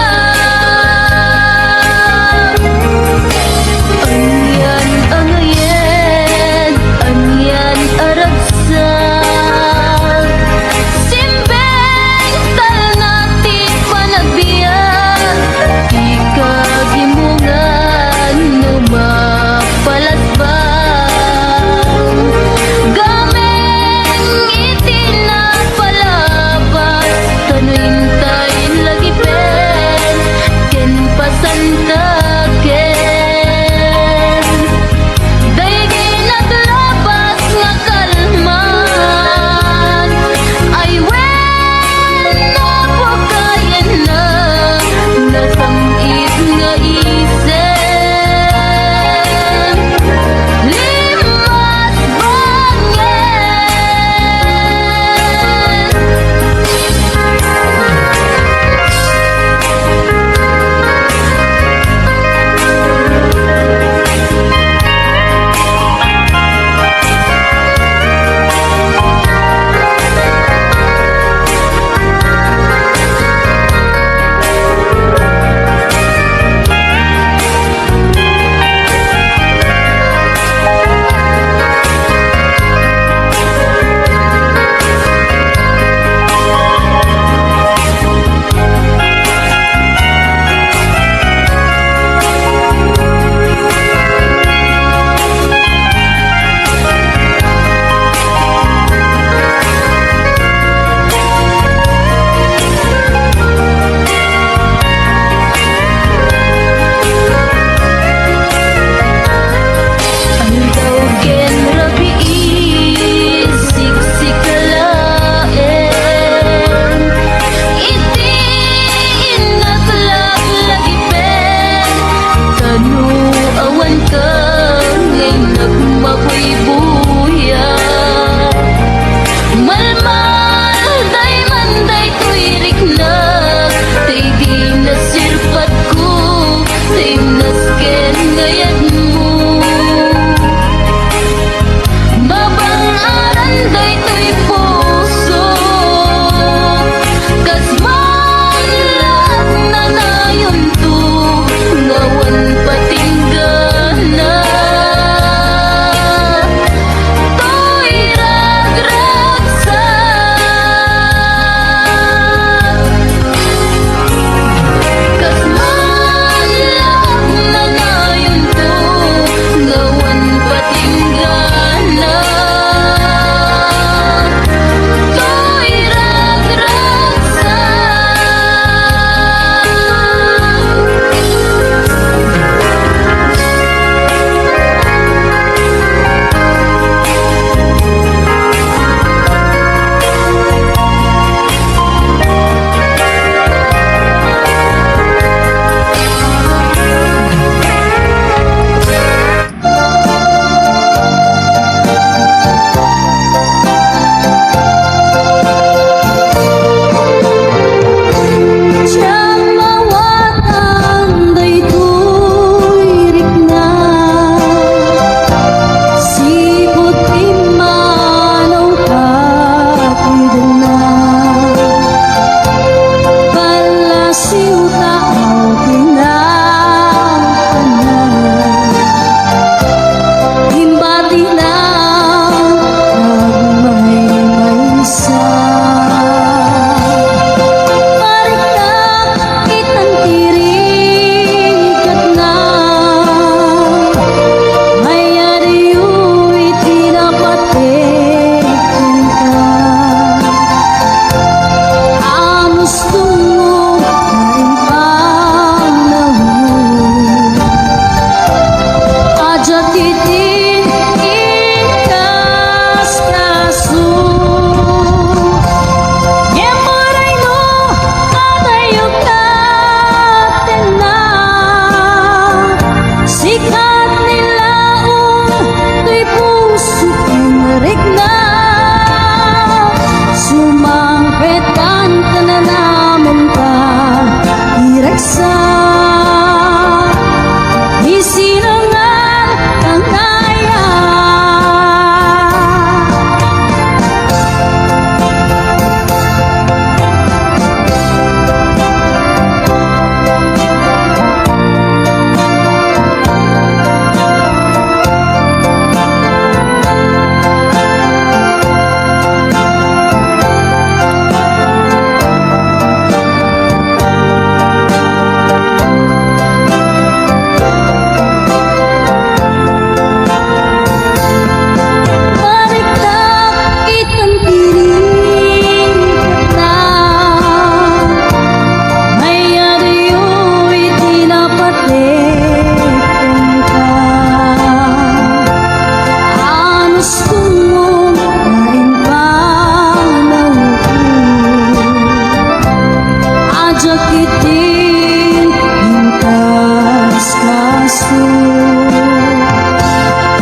sakitin Intas kaso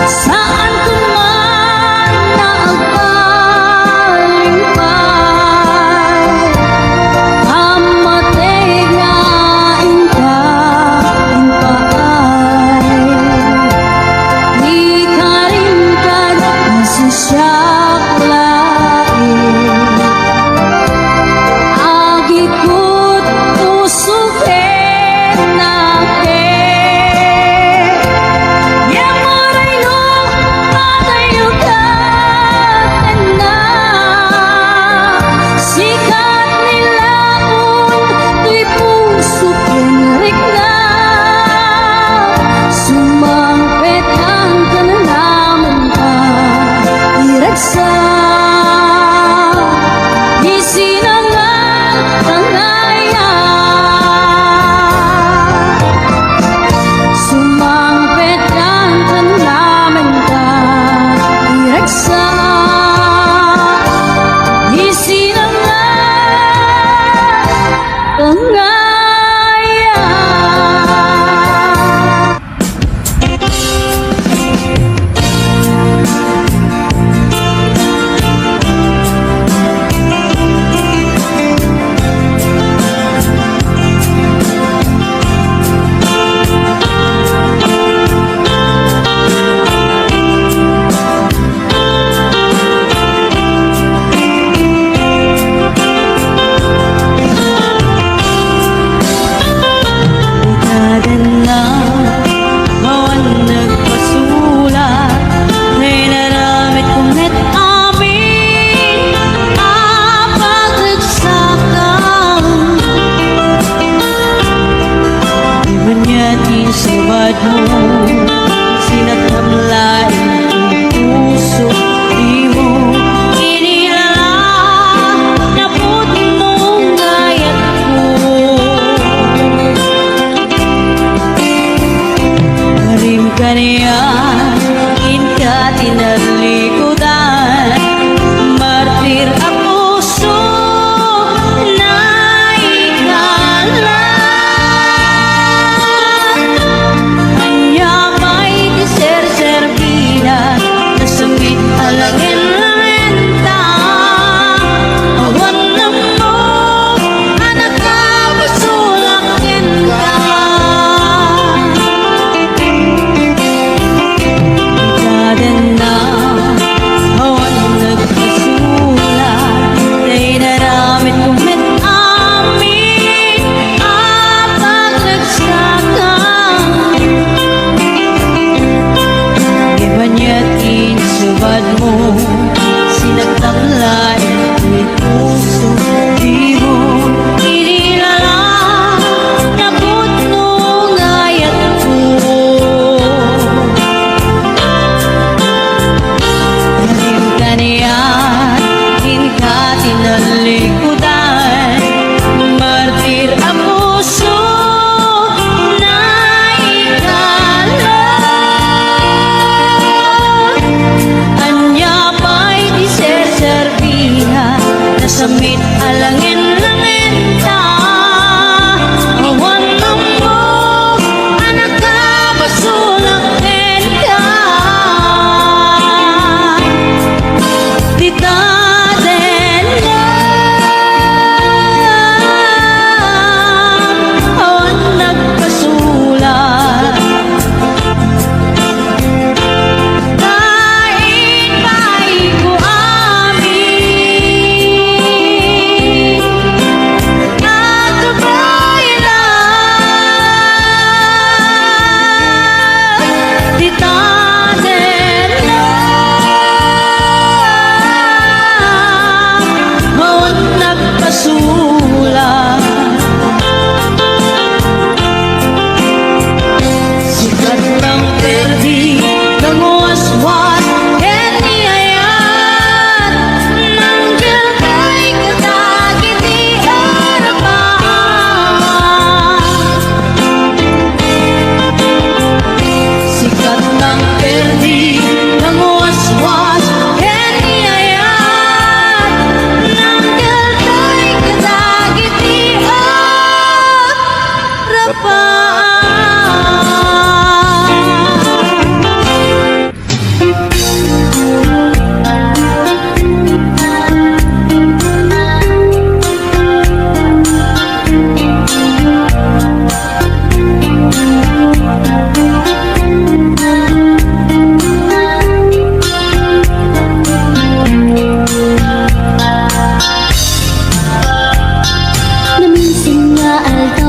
Saan ko man naagpalimpay Amatay nga inta impaay Di ka rin ka nasasyak lain Agikot usupin natin Yang moray no patayo ka na Sikat nilaon tuy puso pinrik na Sumampet ang kanalaman ka Iragsa Di sinangang tangaya Sumampet ang kanalaman ka Iragsa Di sinangang tangaya Ikadan na Mawan nagpasulat Nga'y naramit kong net amin Apaglagsakang Di man niya tisubad mo Sinatamlain ang puso Di mo inilala Napot mong gayat ko Karim ka niya, inka tinalikudan Martir ang puso na ikalat Kanya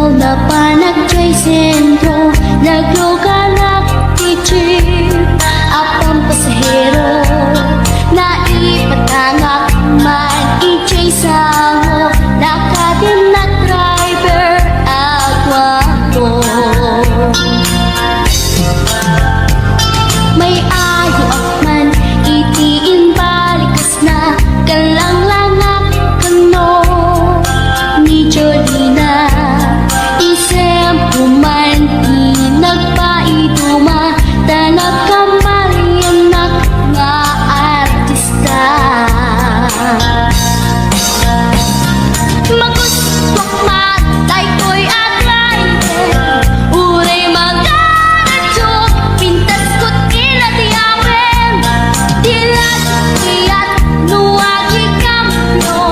ikaw na panagkay sentro, nagluganak i-jeep, apang pasahero, naipatangak man i-jay sango, nakadinak driver agwapo. May ayo akman itiin balikas na kalanglangak kano ni Jolina, isem puman nagpaiduma tanag kamalianak nga artista. Magustok matay ko'y atraite, uray magaradyo, pintas ko't iladiawen, dilat kiyat nuwagi kamyo,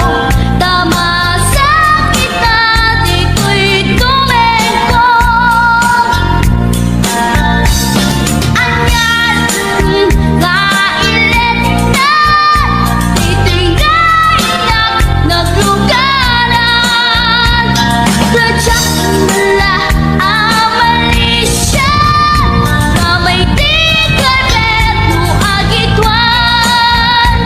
tamasa kita di ko'y tumengko. Anyan nga ilet na, dito'y naiyak naglugaran, tadyak nila ang malisya, na may tigaret mo agitwan.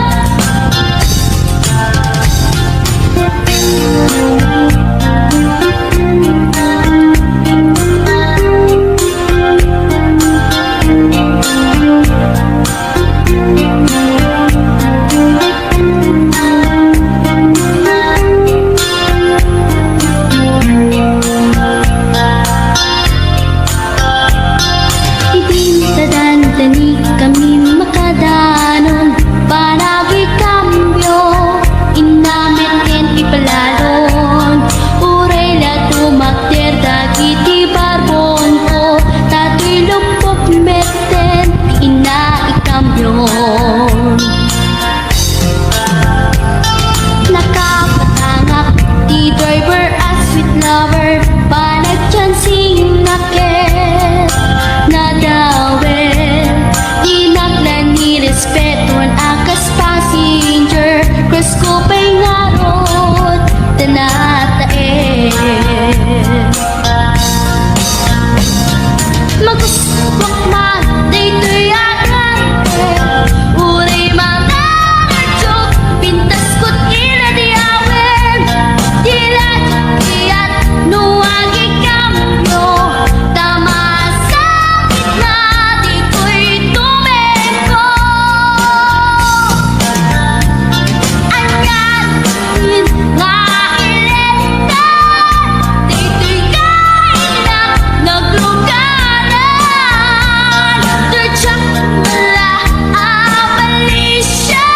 Idintadantani kami makadanon, paragi kambyo, inamin ken ipalalon, uray la tumakder dagiti barbon ko, tato'y lupok meten, ina ikambyon. Nakapatangak di driver as sweet lover, panagchansing nakit nadawel, dinaklan ni respeton akas passenger, cross ko pa'y ngarot tanatae. Magustok man dito'y agrante, uray mga kadyok, pintas ko't iladiawen, dilat kiyat nuwagi kamyo, tamasa kitna di ko'y tumengko. Anyan nga ilet na, dito'y kainak naglugaran, tadyak nila ang malisya,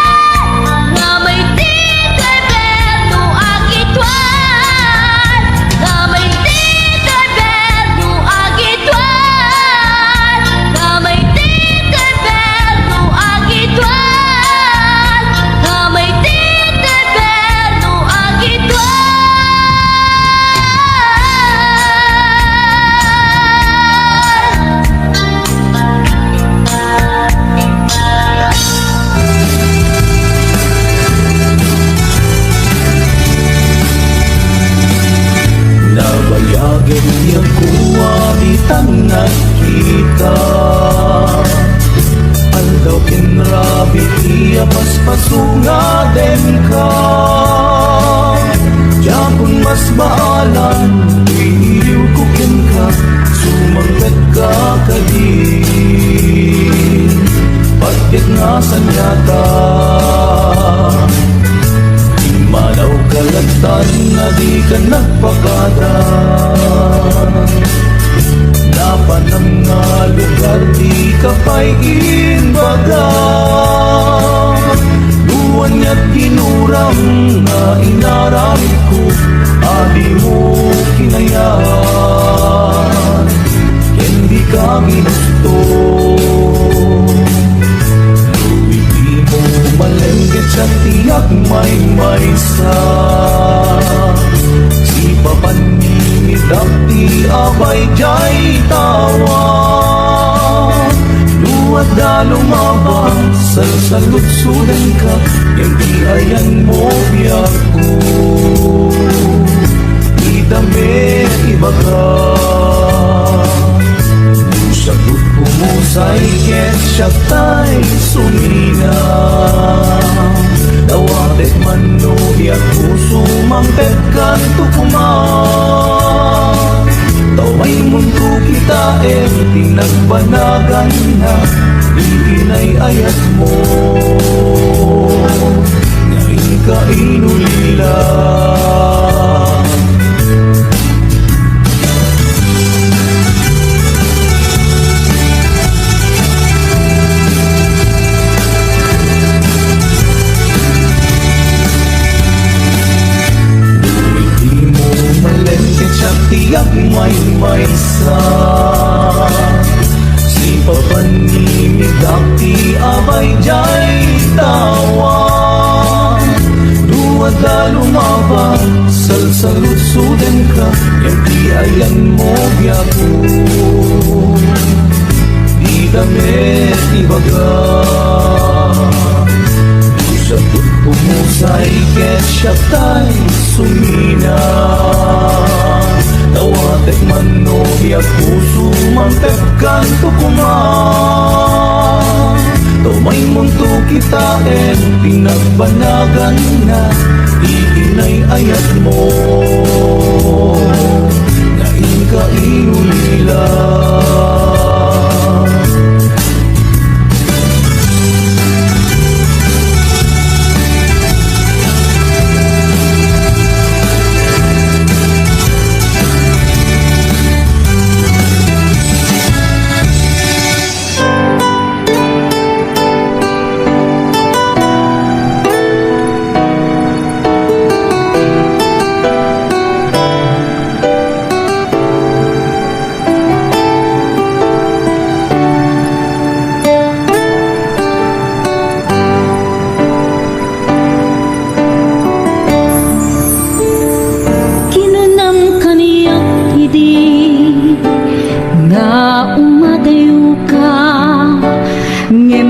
nga may tigaberno agitwan, nga may tigaberno agitwan, nga may tigaberno agitwan, nga may tigaberno agitwan. Nabayagin niya kuwa bitang nakita, aldaw kinrabi iya paspasunga den ka, Japon mas maalan iliw ko ken ka, sumangkat ka kadin, pagkat nga sanyata, manaw kalagtan na di ka nagpakada, napanam nga lugar di ka pa'y inbaga, buwan niya't ginuram nga inaramid ko, abi mo kinayan, hindi ka ginusto. Hindi mo malengket sa tiyak may maysa, si papaninidap ti abay jay tawa, luwat da lumabang salsalutsudan ka, hindi ayan mo biyak ko. damit ibaga. Sagot pumusay ket siya tay sumina. Dawatek manuhi at puso mangpet kan tukuman. Taway mundo kita tinagbanagan na iinay ayat mo. Ngayon ka inulila. Tiyak may sa si papanimig dakti abay jay tawa. Duwa da lumaba salsalusudan ka yang di ayan mo biyago. Di damit ibaga sabot pumusay ket siya tay sumina. Tawatek manuhi at puso mangpet kan tukuman. Tumay mundo kita pinagbanagan na iinay ayat mo. Ngayon ka inulila.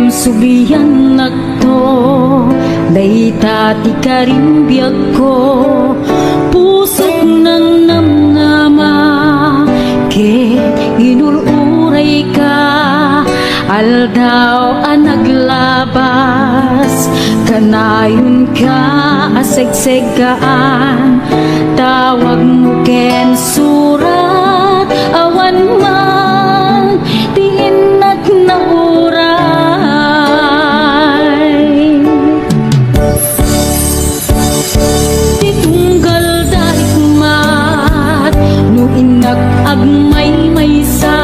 Subiyan nagto dayta ti karimbiag ko pusok ng namnama ket inuluray ka aldaw a naglabas kanayon ka asegsegaan tawag mo ken surat awan man diin nagnauray. Agmay maysa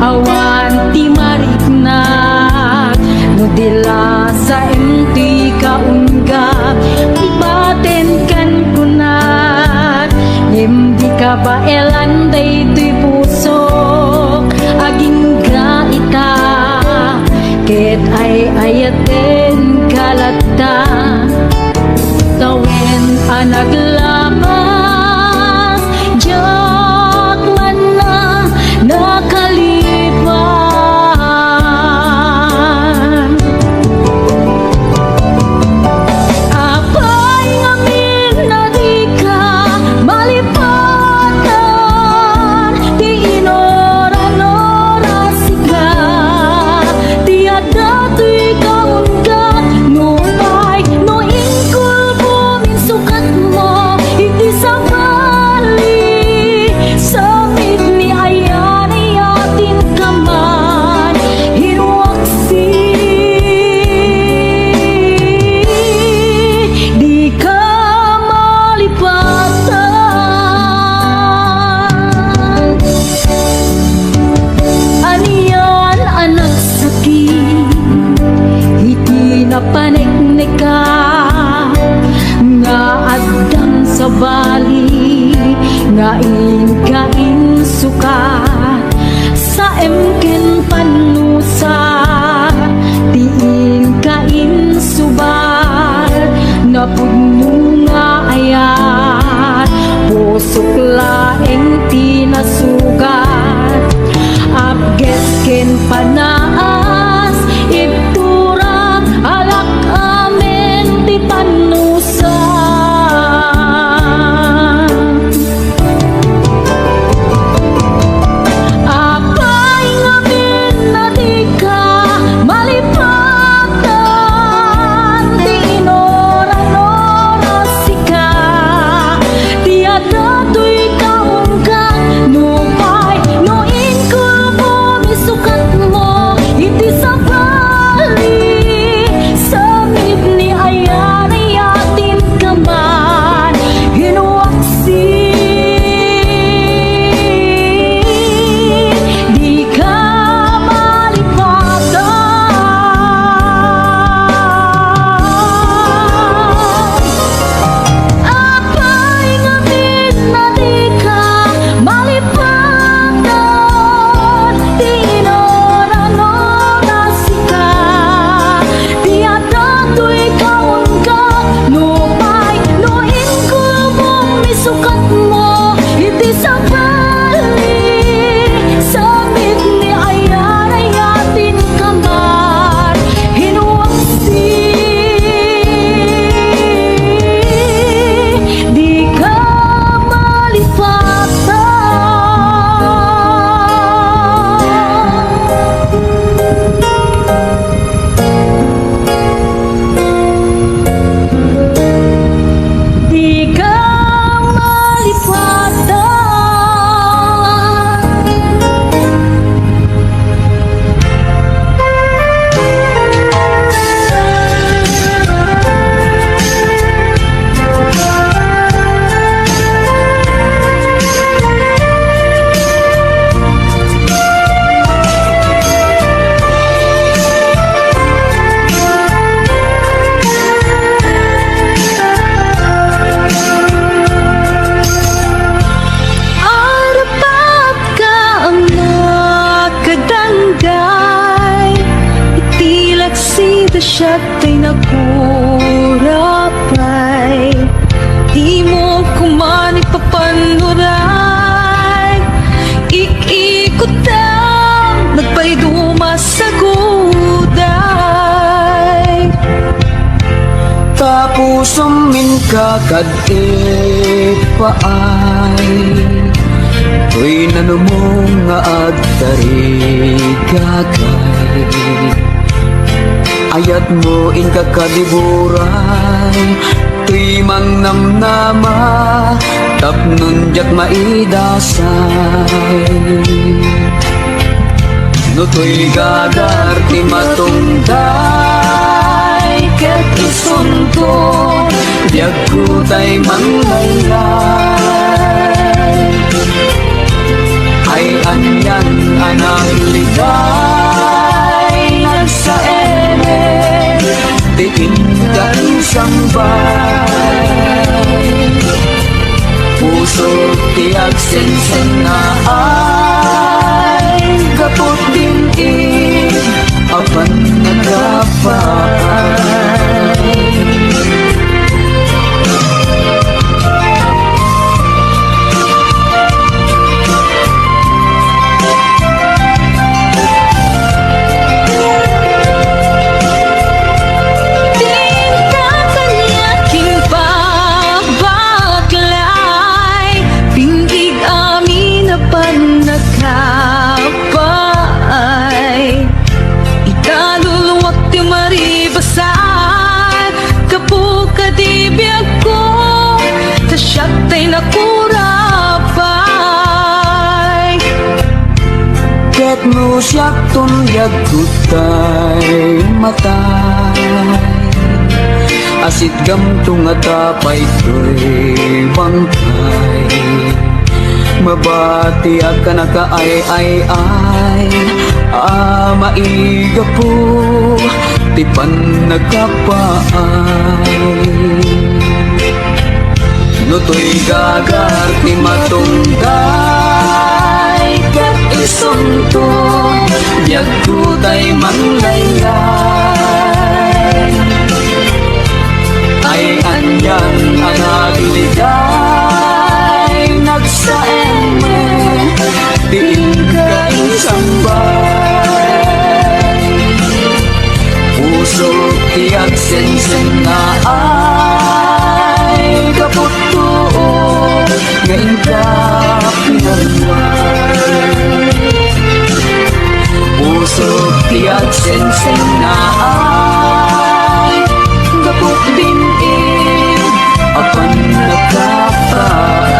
awan ti mariknat no dila sa enti kaunggap ibaten kan kunat hindi ka ba elanday tuy pusok aging gaita ket ay ayaten kalata kawen anaglabas nakalipan. Apay ngamin na di ka malipatan, di inora-nora sika, di adato'y kaunggap, no pay, no ingkul bumin sukat mo, hindi sa bali, sa ni ayan ay atin kaman hiruaksi di ka malipatan. Aniyan anak sakit hiti na paniknik ka nga adang sa bali nga kain suka sa emken panusa tiin kain subar na pudno nga ayat pusok laeng tinasugat abget ken panaas ibturang alak amen ti panusa. siya tay nakurapay, di mo kuman ipapanuray, ikikot ang nagpayduma sa guday. Tapos amin kakad paay, to'y nanumong nga agtari kakay. Ayat mo in kakadiburay, to'y mang namnama, tapnon jak maidasay. No to'y gadar ti matungday, ket isunto, diag ko tay manglaylay. Ay anyan anak ligay, nagsaene, diin ka isang bay. Puso tiag sensen na ay, kapot din apan nagapay. Tay nakurapay, Ket mo siyak tunyag kutay matay, asit gamtung at apay ko'y bangkay. Mabati at kanakaay-ay-ay, maiga po, tipan nagkapaay. No to'y gagar ti matungkay, ket isunto, diag ko tay manglaylay. Ay anyan anak ligay, nagsaeme, diin ka isang bay. Puso tiag sensen na ay, kapot ko ngayon ka pinagway. Puso tiag sensen na ay, kapot din apan nakapay.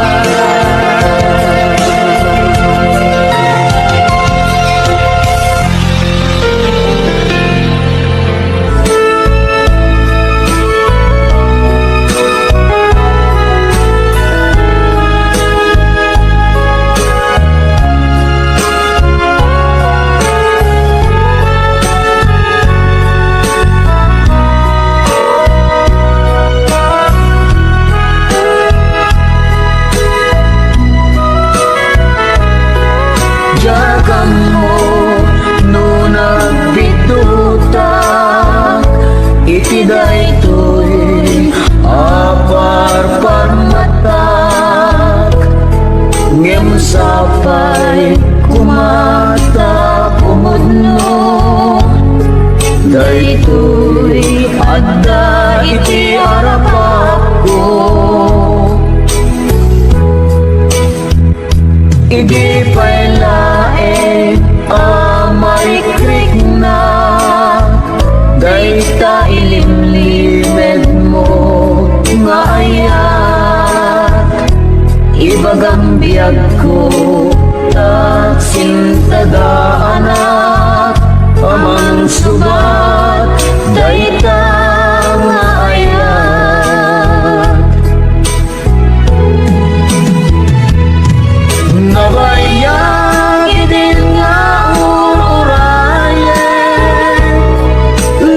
Itiday to'y apar-parmatak, ngem sapay kumata kumudno, day to'y adda iti arapako. Idi pa'y lae amay krik na, day ta ilimlimed mo nga ayat, ibagang biyag ko at sintada anak, amang sugat day ta nga ayat. Nabayag din nga ururayan,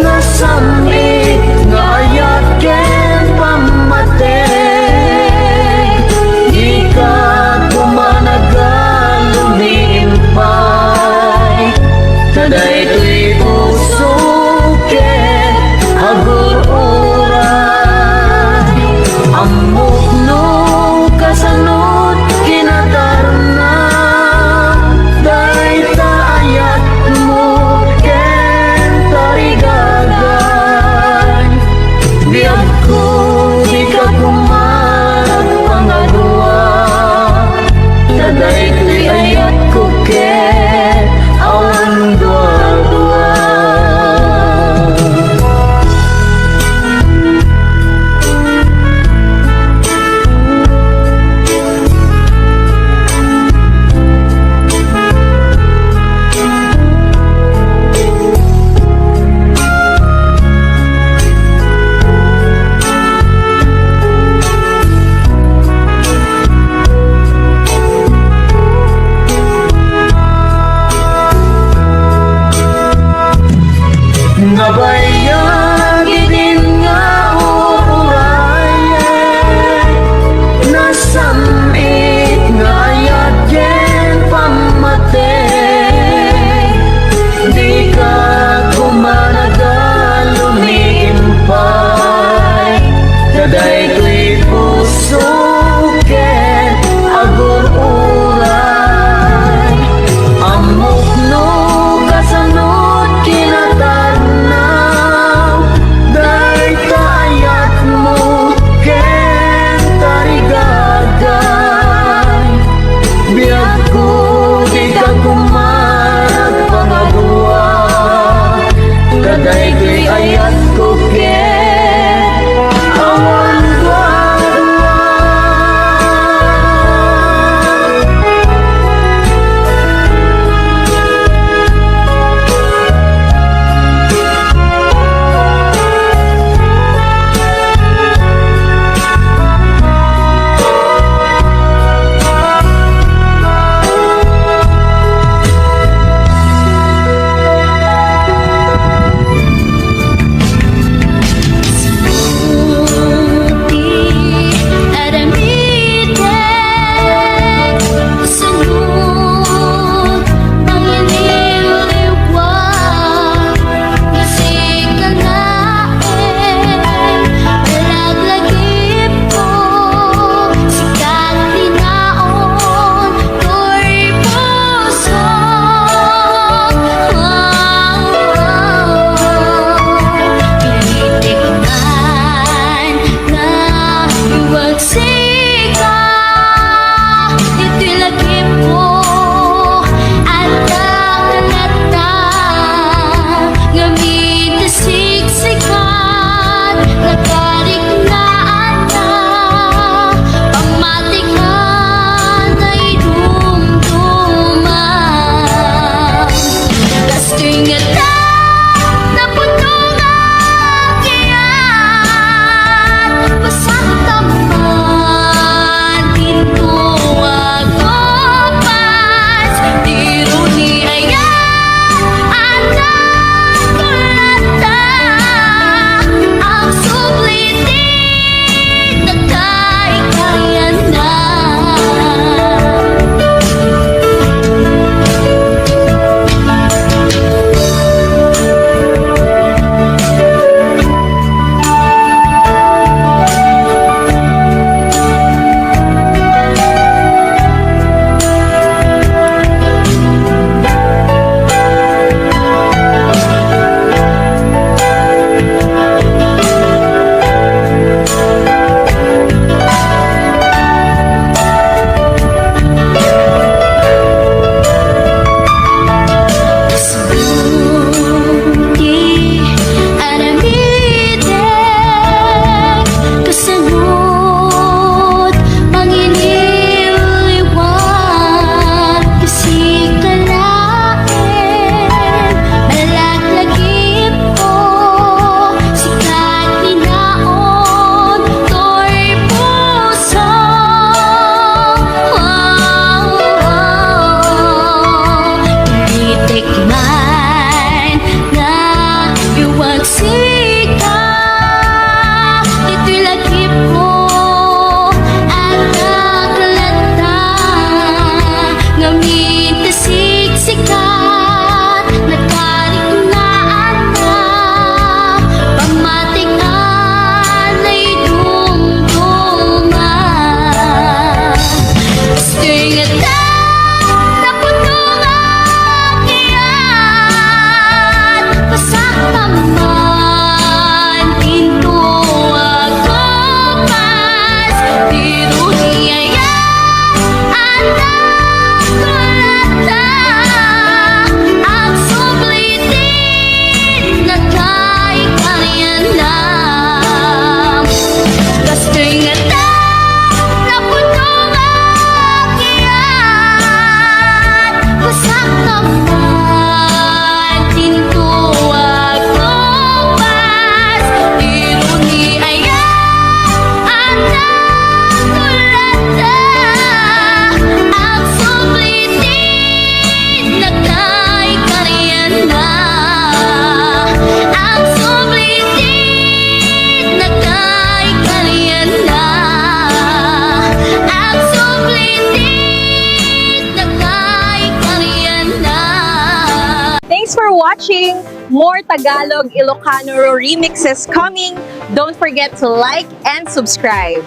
nasamit nga ayat ken pamatay, di ka kumanagal lumiimpay, taday to'y puso ket for watching! More Tagalog Ilocano remixes coming. Don't forget to like and subscribe.